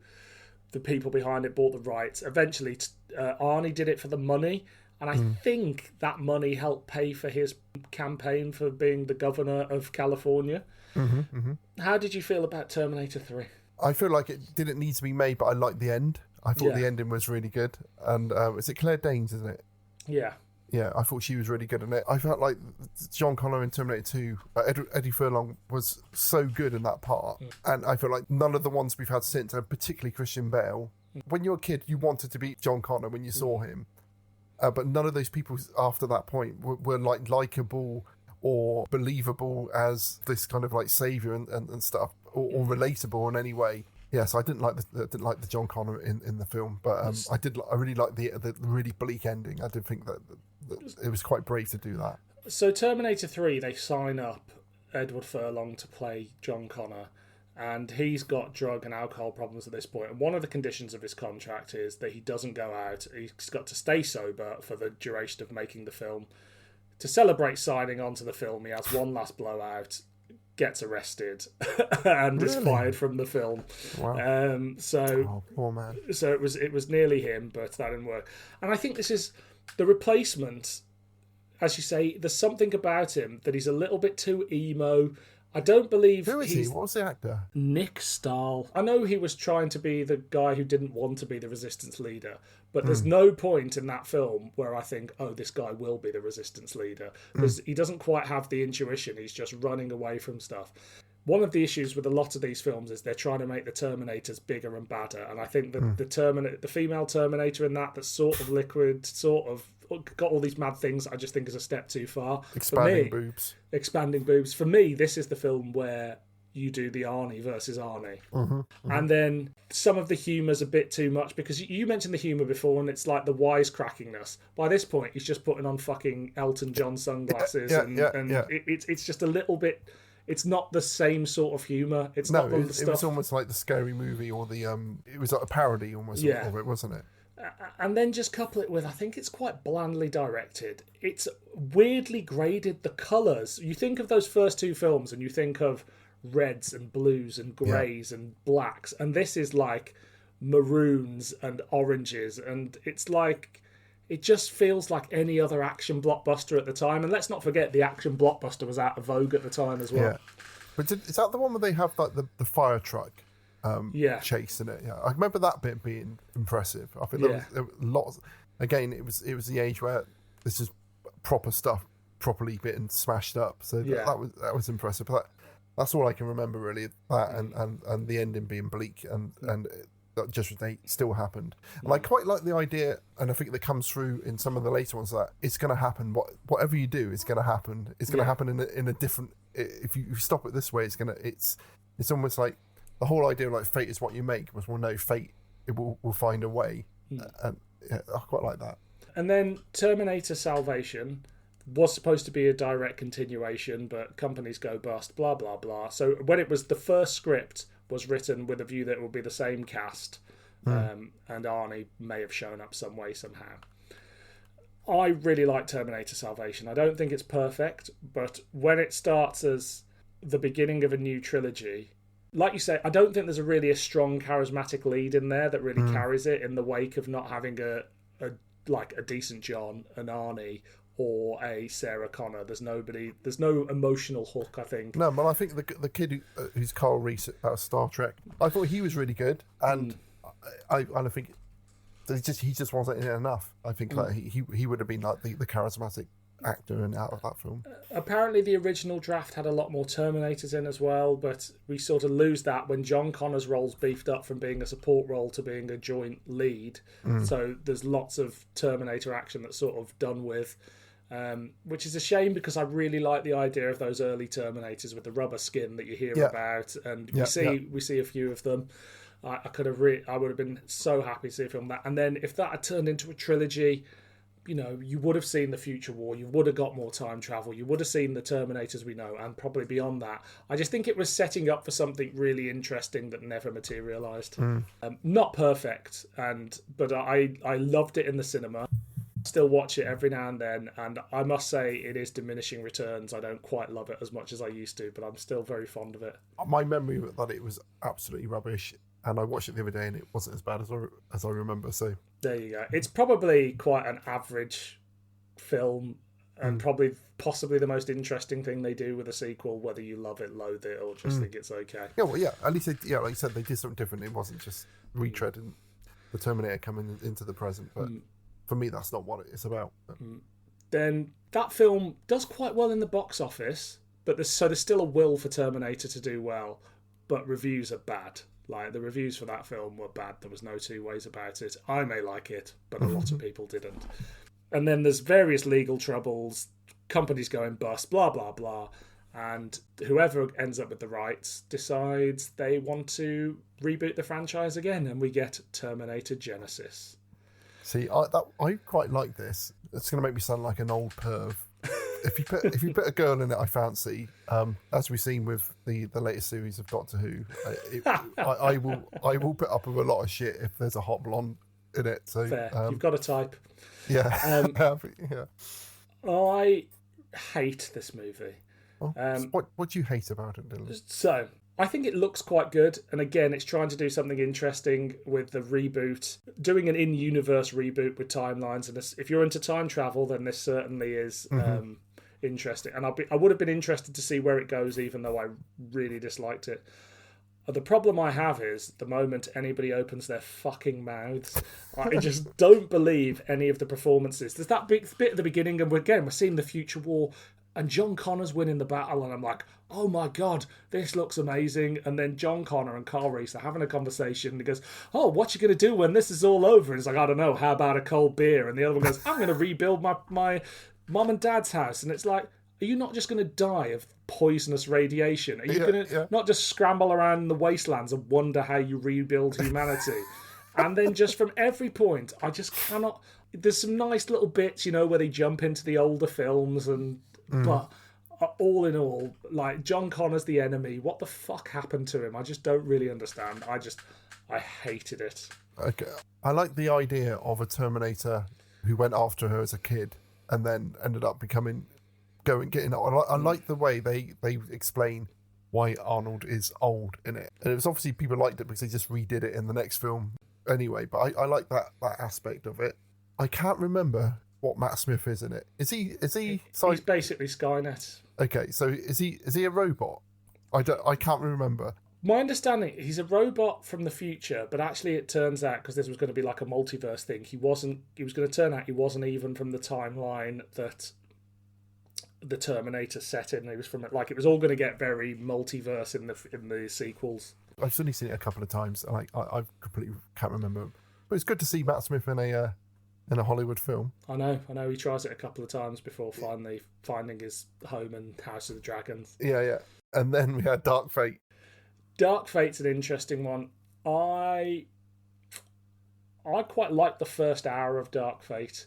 the people behind it, bought the rights. Eventually, Arnie did it for the money. And I think that money helped pay for his campaign for being the governor of California. How did you feel about Terminator 3? I feel like it didn't need to be made, but I liked the end. I thought the ending was really good. And is it Claire Danes, isn't it? Yeah. Yeah, I thought she was really good in it. I felt like John Connor in Terminator 2, Eddie Furlong was so good in that part. And I feel like none of the ones we've had since, and particularly Christian Bale, when you're a kid, you wanted to be John Connor when you saw him. But none of those people after that point were like likable or believable as this kind of like savior and stuff, or relatable in any way. Yeah, so I didn't like the John Connor in the film, but I really liked the really bleak ending. I did think that it was quite brave to do that. So Terminator 3, they sign up Edward Furlong to play John Connor. And he's got drug and alcohol problems at this point. And one of the conditions of his contract is that he doesn't go out. He's got to stay sober for the duration of making the film. To celebrate signing on to the film, he has one last blowout, gets arrested, and is fired from the film. Wow. Poor man. So it was nearly him, but that didn't work. And I think this is the replacement. As you say, there's something about him that he's a little bit too emo. I don't believe... Who is he? What was the actor? Nick Stahl. I know he was trying to be the guy who didn't want to be the Resistance leader, but there's no point in that film where I think, oh, this guy will be the Resistance leader. Because he doesn't quite have the intuition. He's just running away from stuff. One of the issues with a lot of these films is they're trying to make the Terminators bigger and badder. And I think that the female Terminator in that's sort of liquid, sort of got all these mad things, I just think is a step too far. Expanding boobs. For me, this is the film where you do the Arnie versus Arnie. And then some of the humour's a bit too much, because you mentioned the humour before, and it's like the wisecrackingness. By this point, he's just putting on fucking Elton John sunglasses, it's just a little bit... It's not the same sort of humour. It was almost like the Scary Movie, or the it was like a parody almost of it, wasn't it? And then just couple it with, I think it's quite blandly directed. It's weirdly graded, the colours. You think of those first 2 films and you think of reds and blues and greys and blacks, and this is like maroons and oranges, and it's like... It just feels like any other action blockbuster at the time. And let's not forget, the action blockbuster was out of vogue at the time as well. Yeah. But is that the one where they have like the fire truck chase in it? Yeah, I remember that bit being impressive. I think there was lots. Again, it was the age where this is proper stuff properly bitten, smashed up. So that was impressive. But that's all I can remember really. That and the ending being bleak and that just still happened. And I quite like the idea, and I think that comes through in some of the later ones, that it's going to happen. Whatever you do, it's going to happen. It's going to happen in a different. If you stop it this way, it's almost like the whole idea of like fate is what you make. Was, well, no, fate it will find a way, and I quite like that. And then Terminator Salvation was supposed to be a direct continuation, but companies go bust, blah blah blah. So when it was, the first script was written with a view that it would be the same cast, and Arnie may have shown up some way somehow. I really like Terminator Salvation. I don't think it's perfect, but when it starts as the beginning of a new trilogy, like you say, I don't think there's a strong charismatic lead in there that really carries it in the wake of not having a decent John, an Arnie, or a Sarah Connor. There's no emotional hook, I think. No, but I think the kid who's Carl Reese out of Star Trek, I thought he was really good, and I think he just wasn't enough. I think like he would have been like the charismatic actor and out of that film. Apparently the original draft had a lot more Terminators in as well, but we sort of lose that when John Connor's role's beefed up from being a support role to being a joint lead. So there's lots of Terminator action that's sort of done with, which is a shame because I really like the idea of those early Terminators with the rubber skin that you hear about, and we see a few of them. I would have been so happy to see a film that, and then if that had turned into a trilogy, you know, you would have seen the future war, you would have got more time travel, you would have seen the Terminators we know, and probably beyond that. I just think it was setting up for something really interesting that never materialised. Not perfect, but I loved it in the cinema. Still watch it every now and then, and I must say it is diminishing returns. I don't quite love it as much as I used to, but I'm still very fond of it. My memory was that it was absolutely rubbish, and I watched it the other day and it wasn't as bad as I remember. So there you go. It's probably quite an average film, and possibly the most interesting thing they do with a sequel, whether you love it, loathe it, or just think it's okay. Yeah, well, yeah. At least, like you said, they did something different. It wasn't just retreading the Terminator coming into the present, but for me, that's not what it's about. Then that film does quite well in the box office, but there's still a will for Terminator to do well, but reviews are bad. Like, the reviews for that film were bad. There was no two ways about it. I may like it, but a lot of people didn't. And then there's various legal troubles, companies going bust, blah, blah, blah. And whoever ends up with the rights decides they want to reboot the franchise again, and we get Terminator Genesis. See, I quite like this. It's going to make me sound like an old perv. If you put a girl in it I fancy, as we've seen with the latest series of Doctor Who, I will put up with a lot of shit if there's a hot blonde in it. So fair. You've got a type. Yeah. Yeah. I hate this movie. What do you hate about it, Dylan? So I think it looks quite good, and again, it's trying to do something interesting with the reboot, doing an in-universe reboot with timelines. And if you're into time travel, then this certainly is interesting. And I would have been interested to see where it goes, even though I really disliked it. The problem I have is the moment anybody opens their fucking mouths, I just don't believe any of the performances. There's that big bit at the beginning, and we're seeing the future war, and John Connor's winning the battle, and I'm like, oh my God, this looks amazing. And then John Connor and Carl Reese are having a conversation, and he goes, oh, what you going to do when this is all over? And he's like, I don't know, how about a cold beer? And the other one goes, I'm going to rebuild my mum and dad's house. And it's like, are you not just going to die of poisonous radiation? Are you going to not just scramble around the wastelands and wonder how you rebuild humanity? And then just from every point, I just cannot... There's some nice little bits, where they jump into the older films, but all in all, like, John Connor's the enemy. What the fuck happened to him? I just don't really understand. I hated it. Okay. I like the idea of a Terminator who went after her as a kid and then ended up getting out. I like the way they explain why Arnold is old in it. And it was obviously people liked it because they just redid it in the next film anyway. But I like that aspect of it. I can't remember what Matt Smith is in it. Is he? He's basically Skynet. Okay, so is he a robot? I can't remember. My understanding, he's a robot from the future, but actually it turns out, because this was going to be like a multiverse thing, he was going to turn out he wasn't even from the timeline that the Terminator setting. It was from it was all going to get very multiverse in the sequels. I've only seen it a couple of times. I completely can't remember. But it's good to see Matt Smith in a Hollywood film. I know. He tries it a couple of times before finally finding his home in House of the Dragons. Yeah. And then we had Dark Fate. Dark Fate's an interesting one. I quite like the first hour of Dark Fate.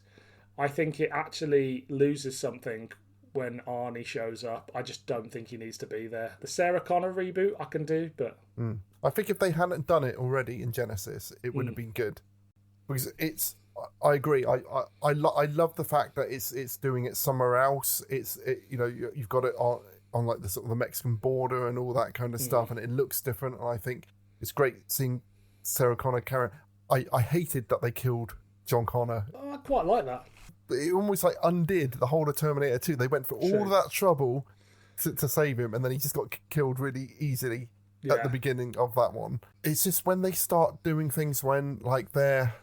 I think it actually loses something when Arnie shows up. I just don't think he needs to be there. The Sarah Connor reboot I can do, but... I think if they hadn't done it already in Genesis, it would have been good. Because I agree. I love the fact that it's doing it somewhere else. You've got it on like the sort of the Mexican border and all that kind of stuff, and it looks different. And I think it's great seeing Sarah Connor carry. I hated that they killed John Connor. Oh, I quite like that. It almost like undid the whole of Terminator 2. They went for all of that trouble to save him, and then he just got killed really easily at the beginning of that one. It's just when they start doing things when they're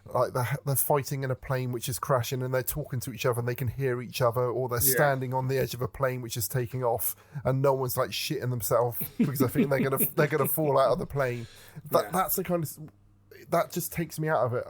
fighting in a plane which is crashing, and they're talking to each other and they can hear each other, or they're standing on the edge of a plane which is taking off and no one's like shitting themselves because I think they're gonna fall out of the plane. That's the kind of that just takes me out of it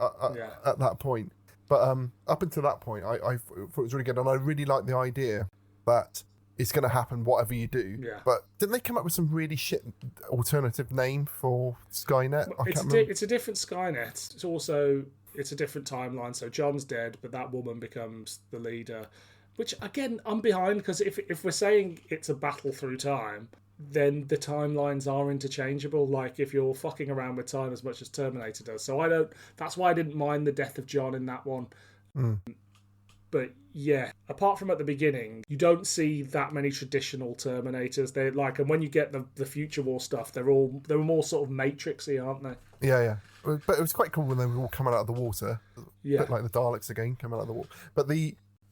at that point. But up until that point, I thought it was really good, and I really like the idea that it's going to happen whatever you do. Yeah. But didn't they come up with some really shit alternative name for Skynet? It's a different Skynet. It's a different timeline. So John's dead, but that woman becomes the leader. Which again, I'm behind, because if we're saying it's a battle through time, then the timelines are interchangeable. Like if you're fucking around with time as much as Terminator does. So that's why I didn't mind the death of John in that one. But yeah, apart from at the beginning, you don't see that many traditional Terminators. They're and when you get the Future War stuff, they were more sort of Matrixy, aren't they? Yeah. But it was quite cool when they were all coming out of the water. Yeah. A bit like the Daleks again, coming out of the water. But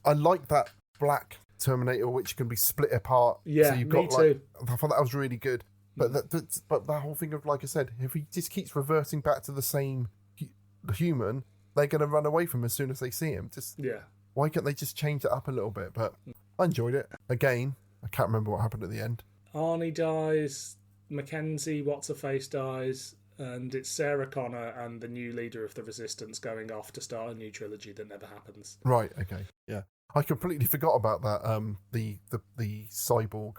I like that black Terminator which can be split apart. Yeah, so you've got, me too. I thought that was really good. But that whole thing of, like I said, if he just keeps reverting back to the same human, they're going to run away from him as soon as they see him. Why can't they just change it up a little bit? But I enjoyed it. Again, I can't remember what happened at the end. Arnie dies, Mackenzie, what's-her-face dies, and it's Sarah Connor and the new leader of the Resistance going off to start a new trilogy that never happens. Right, okay, yeah. I completely forgot about that, the cyborg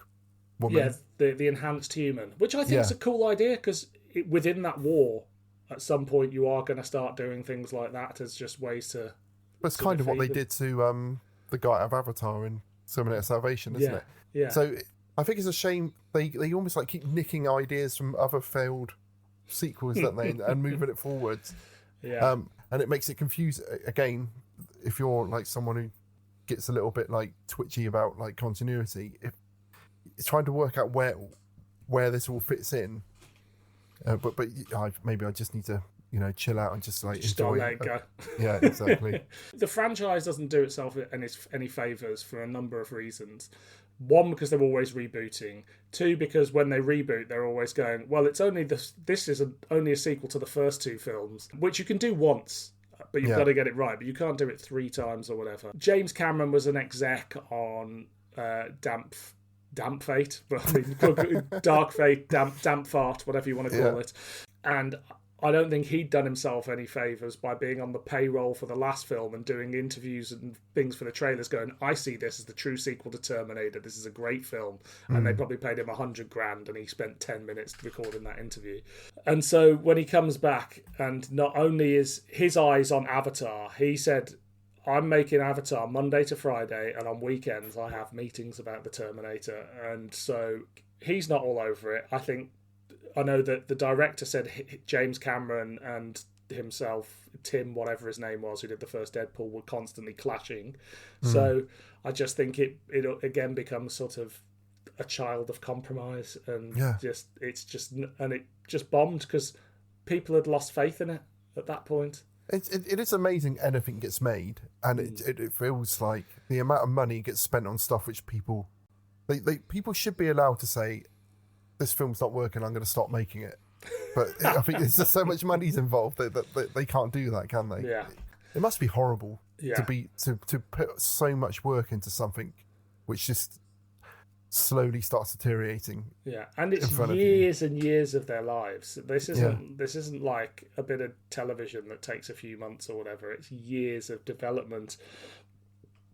woman. Yeah, the enhanced human, which I think is a cool idea, because within that war, at some point you are going to start doing things like that as just ways to... But it's kind of what they did to the guy out of Avatar in Terminator Salvation, isn't it? Yeah. So I think it's a shame they almost keep nicking ideas from other failed sequels, don't they, and moving it forwards. Yeah. And it makes it confusing again if you're someone who gets a little bit twitchy about continuity. If it's trying to work out where this all fits in, but maybe I just need to chill out and just enjoy let it go. Yeah, exactly. The franchise doesn't do itself any favours for a number of reasons. One, because they're always rebooting. Two, because when they reboot, they're always going, well, it's only this is only a sequel to the first two films, which you can do once, but you've got to get it right. But you can't do it 3 times or whatever. James Cameron was an exec on Damp Fate, Dark Fate, Damp Fart, whatever you want to call it. And I don't think he'd done himself any favours by being on the payroll for the last film and doing interviews and things for the trailers going, I see this as the true sequel to Terminator. This is a great film. And they probably paid him $100,000 and he spent 10 minutes recording that interview. And so when he comes back, and not only is his eyes on Avatar, he said, I'm making Avatar Monday to Friday, and on weekends I have meetings about the Terminator. And so he's not all over it. I know that the director said James Cameron and himself, Tim, whatever his name was, who did the first Deadpool, were constantly clashing. So I just think it again becomes sort of a child of compromise, and it just bombed because people had lost faith in it at that point. It is amazing anything gets made, and it feels like the amount of money gets spent on stuff which people should be allowed to say, this film's not working, I'm going to stop making it. But I think there's just so much money's involved that they can't do that, can they? Yeah. It must be horrible to put so much work into something which just slowly starts deteriorating. Yeah, and it's years and years of their lives. This isn't like a bit of television that takes a few months or whatever. It's years of development,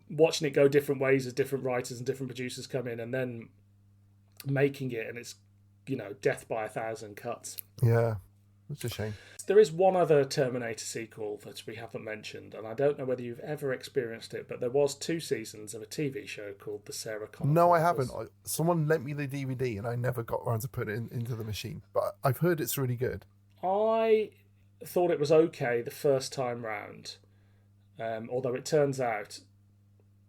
watching it go different ways as different writers and different producers come in, and then making it, and it's, you know, death by 1,000 cuts. Yeah, it's a shame. There is one other Terminator sequel that we haven't mentioned, and I don't know whether you've ever experienced it, but there was 2 seasons of a TV show called The Sarah Connor. No, I haven't. Someone lent me the DVD, and I never got around to putting it into the machine, but I've heard it's really good. I thought it was okay the first time round, although it turns out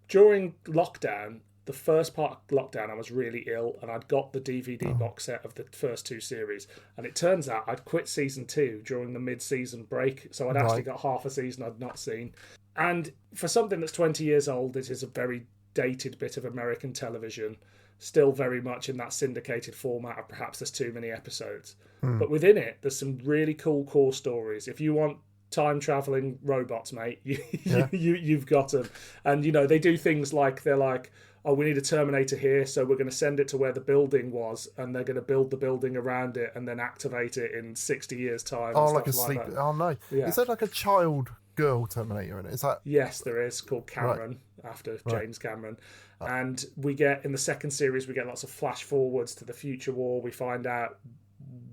during lockdown, the first part of lockdown, I was really ill, and I'd got the DVD box set of the first 2 series, and it turns out I'd quit season 2 during the mid-season break, so I'd actually got half a season I'd not seen. And for something that's 20 years old, it is a very dated bit of American television, still very much in that syndicated format of perhaps there's too many episodes. But within it, there's some really cool core stories. If you want time-travelling robots, mate, you've got them. And, you know, they do things like, they're like, oh, we need a Terminator here, so we're going to send it to where the building was, and they're going to build the building around it and then activate it in 60 years' time. Oh, like a sleep. Oh, no. Yeah. Is there like a child girl Terminator in it? Is that? Yes, there is, called Cameron, after James Cameron. And we get, in the second series, we get lots of flash forwards to the future war. We find out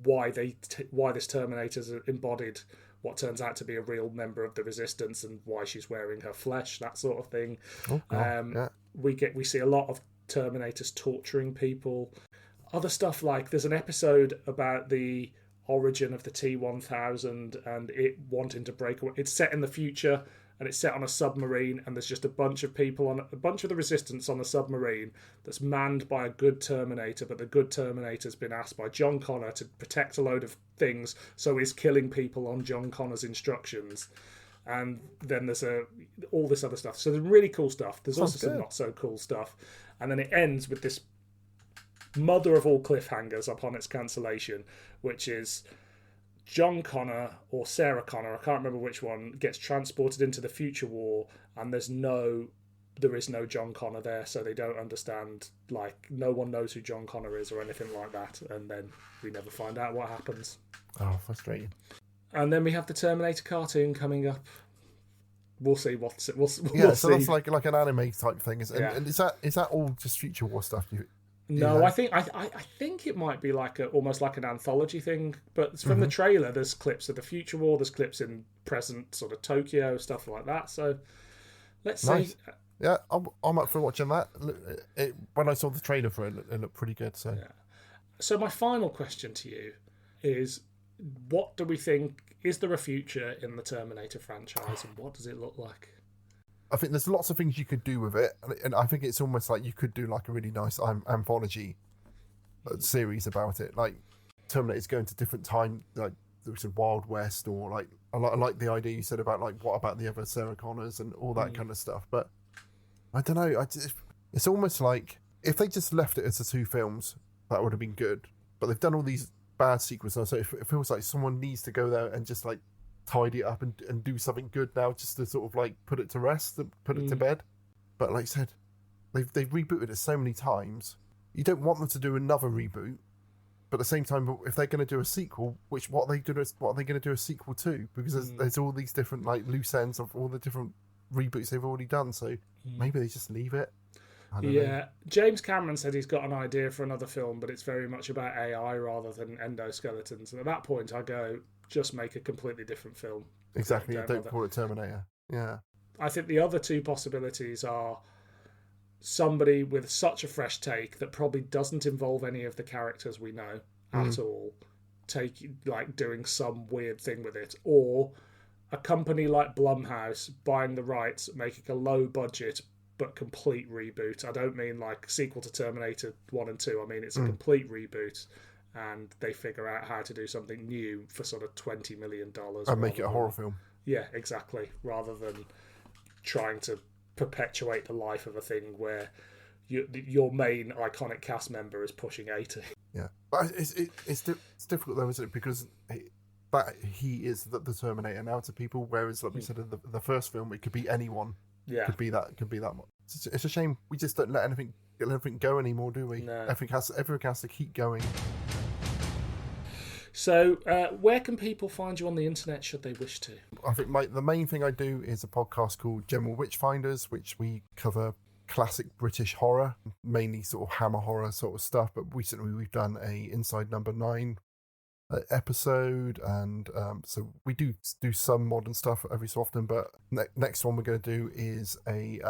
why this Terminator's embodied what turns out to be a real member of the Resistance, and why she's wearing her flesh, that sort of thing. Oh, God, we see a lot of Terminators torturing people. Other stuff, like there's an episode about the origin of the T-1000 and it wanting to break away. It's set in the future, and it's set on a submarine, and there's just a bunch of people a bunch of the Resistance on a submarine that's manned by a good Terminator, but the good Terminator's been asked by John Connor to protect a load of things, so he's killing people on John Connor's instructions. And then there's all this other stuff. So there's really cool stuff. There's also some not so cool stuff. And then it ends with this mother of all cliffhangers upon its cancellation, which is John Connor or Sarah Connor, I can't remember which one, gets transported into the future war, and there is no John Connor there, so they don't understand, like, no one knows who John Connor is or anything like that, and then we never find out what happens. Oh, frustrating. And then we have the Terminator cartoon coming up. We'll see what's it. We'll so see. That's like an anime type thing. And is that all just future war stuff? No, I think it might be like almost like an anthology thing. But from the trailer, there's clips of the future war. There's clips in present sort of Tokyo, stuff like that. So let's see. Yeah, I'm up for watching that. When I saw the trailer for it, it looked pretty good. So, So my final question to you is, what do we think? Is there a future in the Terminator franchise, and what does it look like? I think there's lots of things you could do with it, and I think it's almost like you could do like a really nice anthology series about it. Like Terminator's going to different time, like there's a Wild West, or like I like the idea you said about like what about the other Sarah Connors and all that kind of stuff. But I don't know. It's almost like if they just left it as the 2 films, that would have been good. But they've done all these bad sequels now, so it feels like someone needs to go there and just like tidy it up and do something good now, just to sort of like put it to rest, put it to bed. But like I said, they've rebooted it so many times. You don't want them to do another reboot, but at the same time, if they're going to do a sequel, what are they going to do a sequel to? Because there's all these different like loose ends of all the different reboots they've already done. So maybe they just leave it. I don't know. James Cameron said he's got an idea for another film, but it's very much about AI rather than endoskeletons. And at that point, I go, just make a completely different film. Exactly. Don't call it Terminator. Yeah. I think the other 2 possibilities are somebody with such a fresh take that probably doesn't involve any of the characters we know at all, doing some weird thing with it, or a company like Blumhouse buying the rights, making a low budget but complete reboot. I don't mean like sequel to Terminator 1 and 2. I mean it's a complete reboot, and they figure out how to do something new for sort of $20 million. And make it a horror film. Yeah, exactly. Rather than trying to perpetuate the life of a thing where your main iconic cast member is pushing 80. Yeah, but it's difficult though, isn't it? Because he is the Terminator now to people, whereas like we said in the first film, it could be anyone. Yeah, could be that much. It's a shame we just don't let anything let everything go anymore, do we? No. Everything has to keep going. So, where can people find you on the internet should they wish to? I think the main thing I do is a podcast called General Witchfinders, which we cover classic British horror, mainly sort of Hammer horror sort of stuff. But recently we've done a Inside Number 9 episode, and so we do some modern stuff every so often. But next one we're going to do is a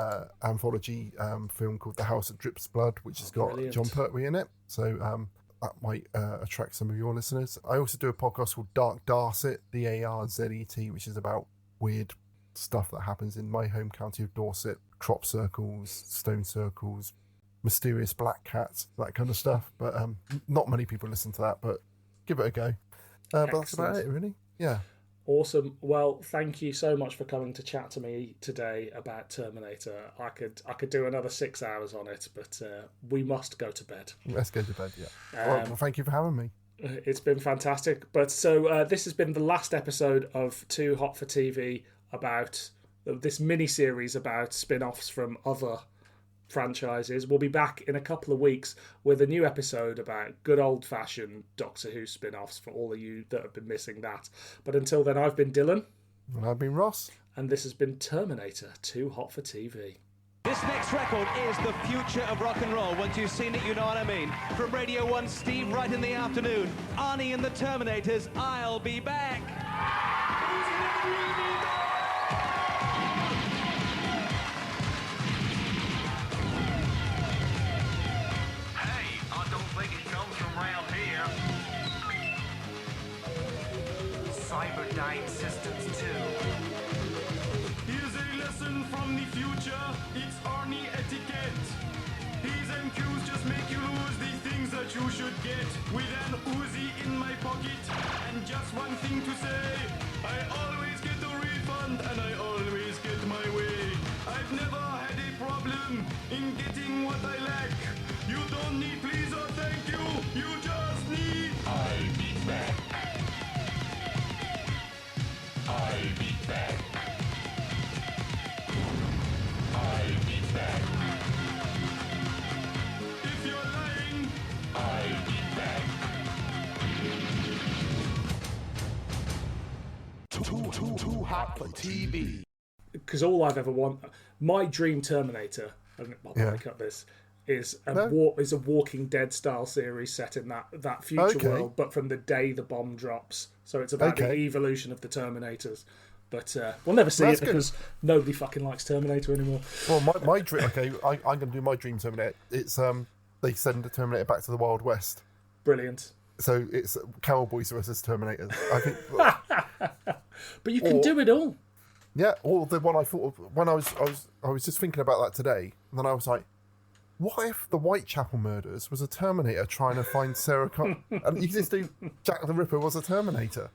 anthology film called The House That Drips Blood, which has got Brilliant. John Pertwee in it. So that might attract some of your listeners. I also do a podcast called Dark Darset, Darzet, which is about weird stuff that happens in my home county of Dorset. Crop circles, stone circles, mysterious black cats, that kind of stuff. But not many people listen to that, but give it a go. But that's about it, really. Yeah. Awesome. Well, thank you so much for coming to chat to me today about Terminator. I could do another 6 hours on it, but we must go to bed. Let's go to bed, yeah. Well, thank you for having me. It's been fantastic. But so this has been the last episode of Too Hot for TV, about this mini-series about spin-offs from other franchises. We'll be back in a couple of weeks with a new episode about good old-fashioned Doctor Who spin-offs for all of you that have been missing that. But until then, I've been Dylan. And I've been Ross. And this has been Terminator, Too Hot for TV. This next record is the future of rock and roll. Once you've seen it, you know what I mean. From Radio 1's Steve Right in the Afternoon, Arnie and the Terminators, I'll Be Back. Cyberdyne Systems 2. Here's a lesson from the future. It's Arnie etiquette. P's and Q's just make you lose the things that you should get. With an Uzi in my pocket and just one thing to say. I always get a refund and I always get my way. I've never had a problem in getting what I lack. You don't need please or thank you. You just need I'll be back. I'll be back. I'll be back. If you're lying, I'll be back. Too hot for TV. Because all I've ever wanted, my dream Terminator, and I'll probably cut this, is a Walking Dead style series set in that future world, but from the day the bomb drops. So it's about the evolution of the Terminators. But we'll never see it because nobody fucking likes Terminator anymore. Well, my dream. Okay, I'm going to do my dream Terminator. It's they send the Terminator back to the Wild West. Brilliant. So it's cowboys versus Terminators. I think. But you can do it all. Yeah, or the one I thought of when I was just thinking about that today, and then I was like, what if the Whitechapel murders was a Terminator trying to find Sarah Connor? And you can just do Jack the Ripper was a Terminator.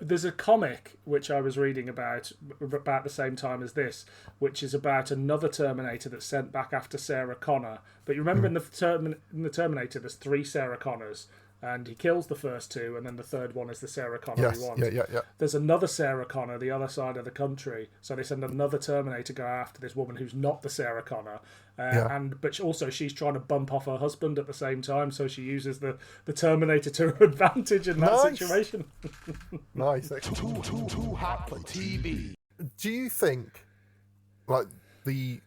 There's a comic which I was reading about the same time as this, which is about another Terminator that's sent back after Sarah Connor. But you remember in the Terminator, there's 3 Sarah Connors. And he kills the first 2, and then the third one is the Sarah Connor he wants. Yeah. There's another Sarah Connor the other side of the country, so they send another Terminator to go after this woman who's not the Sarah Connor, but also she's trying to bump off her husband at the same time, so she uses the Terminator to her advantage in that situation. Nice. Too hot for TV. Do you think, like, the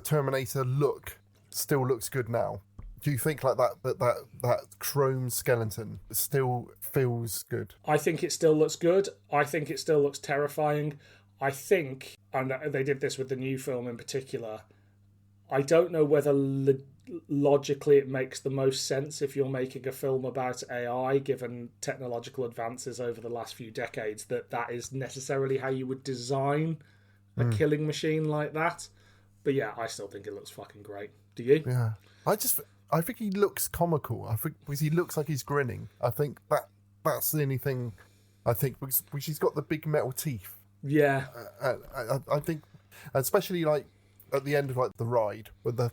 Terminator look still looks good now? Do you think like that chrome skeleton still feels good? I think it still looks good. I think it still looks terrifying. I think, and they did this with the new film in particular, I don't know whether logically it makes the most sense if you're making a film about AI, given technological advances over the last few decades, that is necessarily how you would design a killing machine like that. But yeah, I still think it looks fucking great. Do you? Yeah. I think he looks comical. I think because he looks like he's grinning. I think that's the only thing. I think because he's got the big metal teeth. Yeah. I think, especially like at the end of like the ride, when the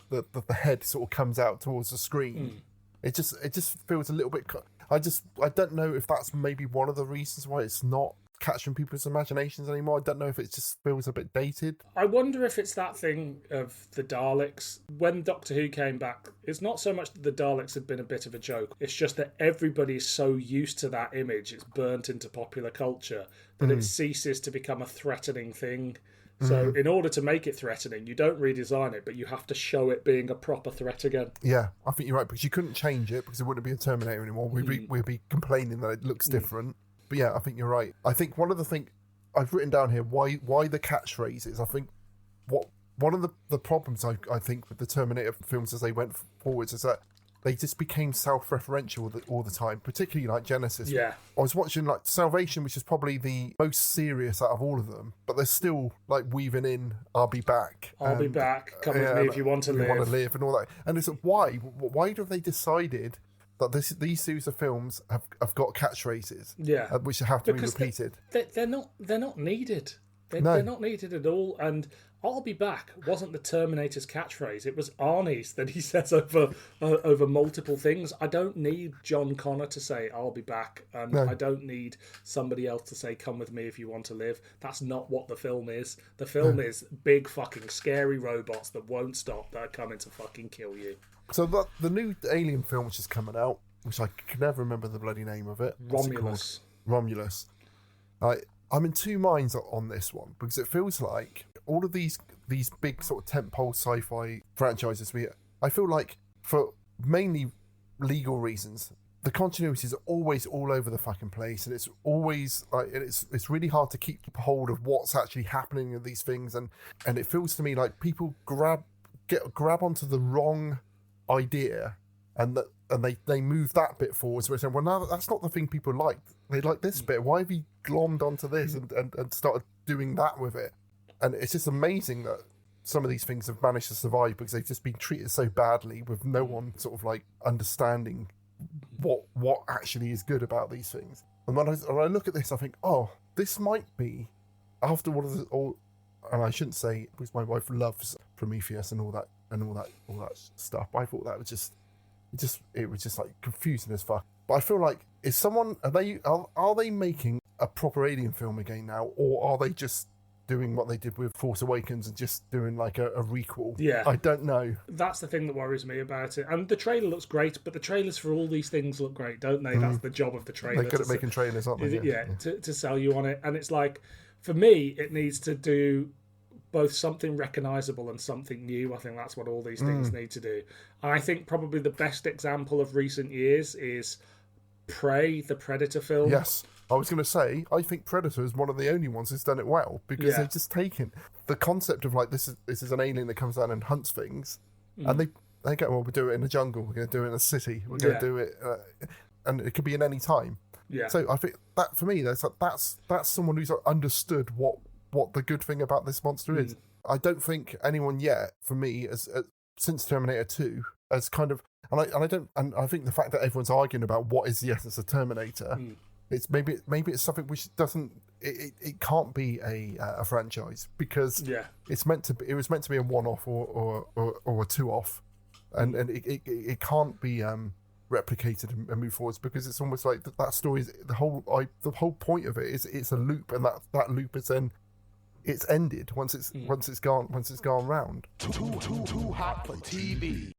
head sort of comes out towards the screen, it just feels a little bit. I don't know if that's maybe one of the reasons why it's not catching people's imaginations anymore. I don't know if it just feels a bit dated. I wonder if it's that thing of the Daleks. When Doctor Who came back, it's not so much that the Daleks had been a bit of a joke. It's just that everybody's so used to that image, it's burnt into popular culture, that it ceases to become a threatening thing. So in order to make it threatening, you don't redesign it, but you have to show it being a proper threat again. Yeah, I think you're right, because you couldn't change it because it wouldn't be a Terminator anymore. We'd be complaining that it looks different. But yeah, I think you're right. I think one of the things I've written down here, why the catchphrases, I think one of the problems I think with the Terminator films as they went forwards is that they just became self-referential all the time, particularly like Genesis. Yeah. I was watching like Salvation, which is probably the most serious out of all of them, but they're still like weaving in, I'll be back. I'll be back. Come with me if you want to live. Want to live and all that. And it's like, why have they decided that these series of films have got catchphrases? Yeah. Which have to be repeated. They're not needed. They're not needed at all. And I'll be back wasn't the Terminator's catchphrase. It was Arnie's that he says over multiple things. I don't need John Connor to say I'll be back, and I don't need somebody else to say come with me if you want to live. That's not what the film is. The film is big fucking scary robots that won't stop, that are coming to fucking kill you. So the new Alien film which is coming out, which I can never remember the bloody name of it. Romulus. Romulus. I'm in two minds on this one, because it feels like all of these big sort of tentpole sci-fi franchises, I feel like for mainly legal reasons, the continuity is always all over the fucking place, and it's always like it's really hard to keep hold of what's actually happening in these things, and it feels to me like people grab onto the wrong idea, and they move that bit forward. So we're saying, well, now that's not the thing people like. They like this bit. Why have you glommed onto this and started doing that with it? And it's just amazing that some of these things have managed to survive because they've just been treated so badly, with no one sort of like understanding what actually is good about these things. And when I look at this, I think, oh, this might be after all. And I shouldn't say, because my wife loves Prometheus and all that stuff. I thought that was it was just like confusing as fuck. But I feel like are they making a proper Alien film again now, or are they just doing what they did with Force Awakens and just doing like a requel? Yeah, I don't know. That's the thing that worries me about it. And the trailer looks great, but the trailers for all these things look great, don't they? That's the job of the trailer. They're good at making trailers, aren't they? Yeah. To sell you on it. And it's like, for me, it needs to do both something recognisable and something new. I think that's what all these things need to do. And I think probably the best example of recent years is Prey, the Predator film. Yes. I was going to say, I think Predator is one of the only ones who's done it well, because they've just taken the concept of like, this is an alien that comes down and hunts things, and they go, well, we'll do it in the jungle, we're going to do it in a city, we're going to do it, and it could be in any time. Yeah. So I think that for me, that's someone who's understood what the good thing about this monster is. I don't think anyone yet, for me, since Terminator 2, has kind of, and I think the fact that everyone's arguing about what is the essence of Terminator. It's maybe it's something which doesn't. It can't be a franchise, because it was meant to be a one-off or a two-off, and it can't be replicated and move forwards, because it's almost like that story is the whole point of it is it's a loop, and that loop is then it's ended once it's gone round. Too hot for TV.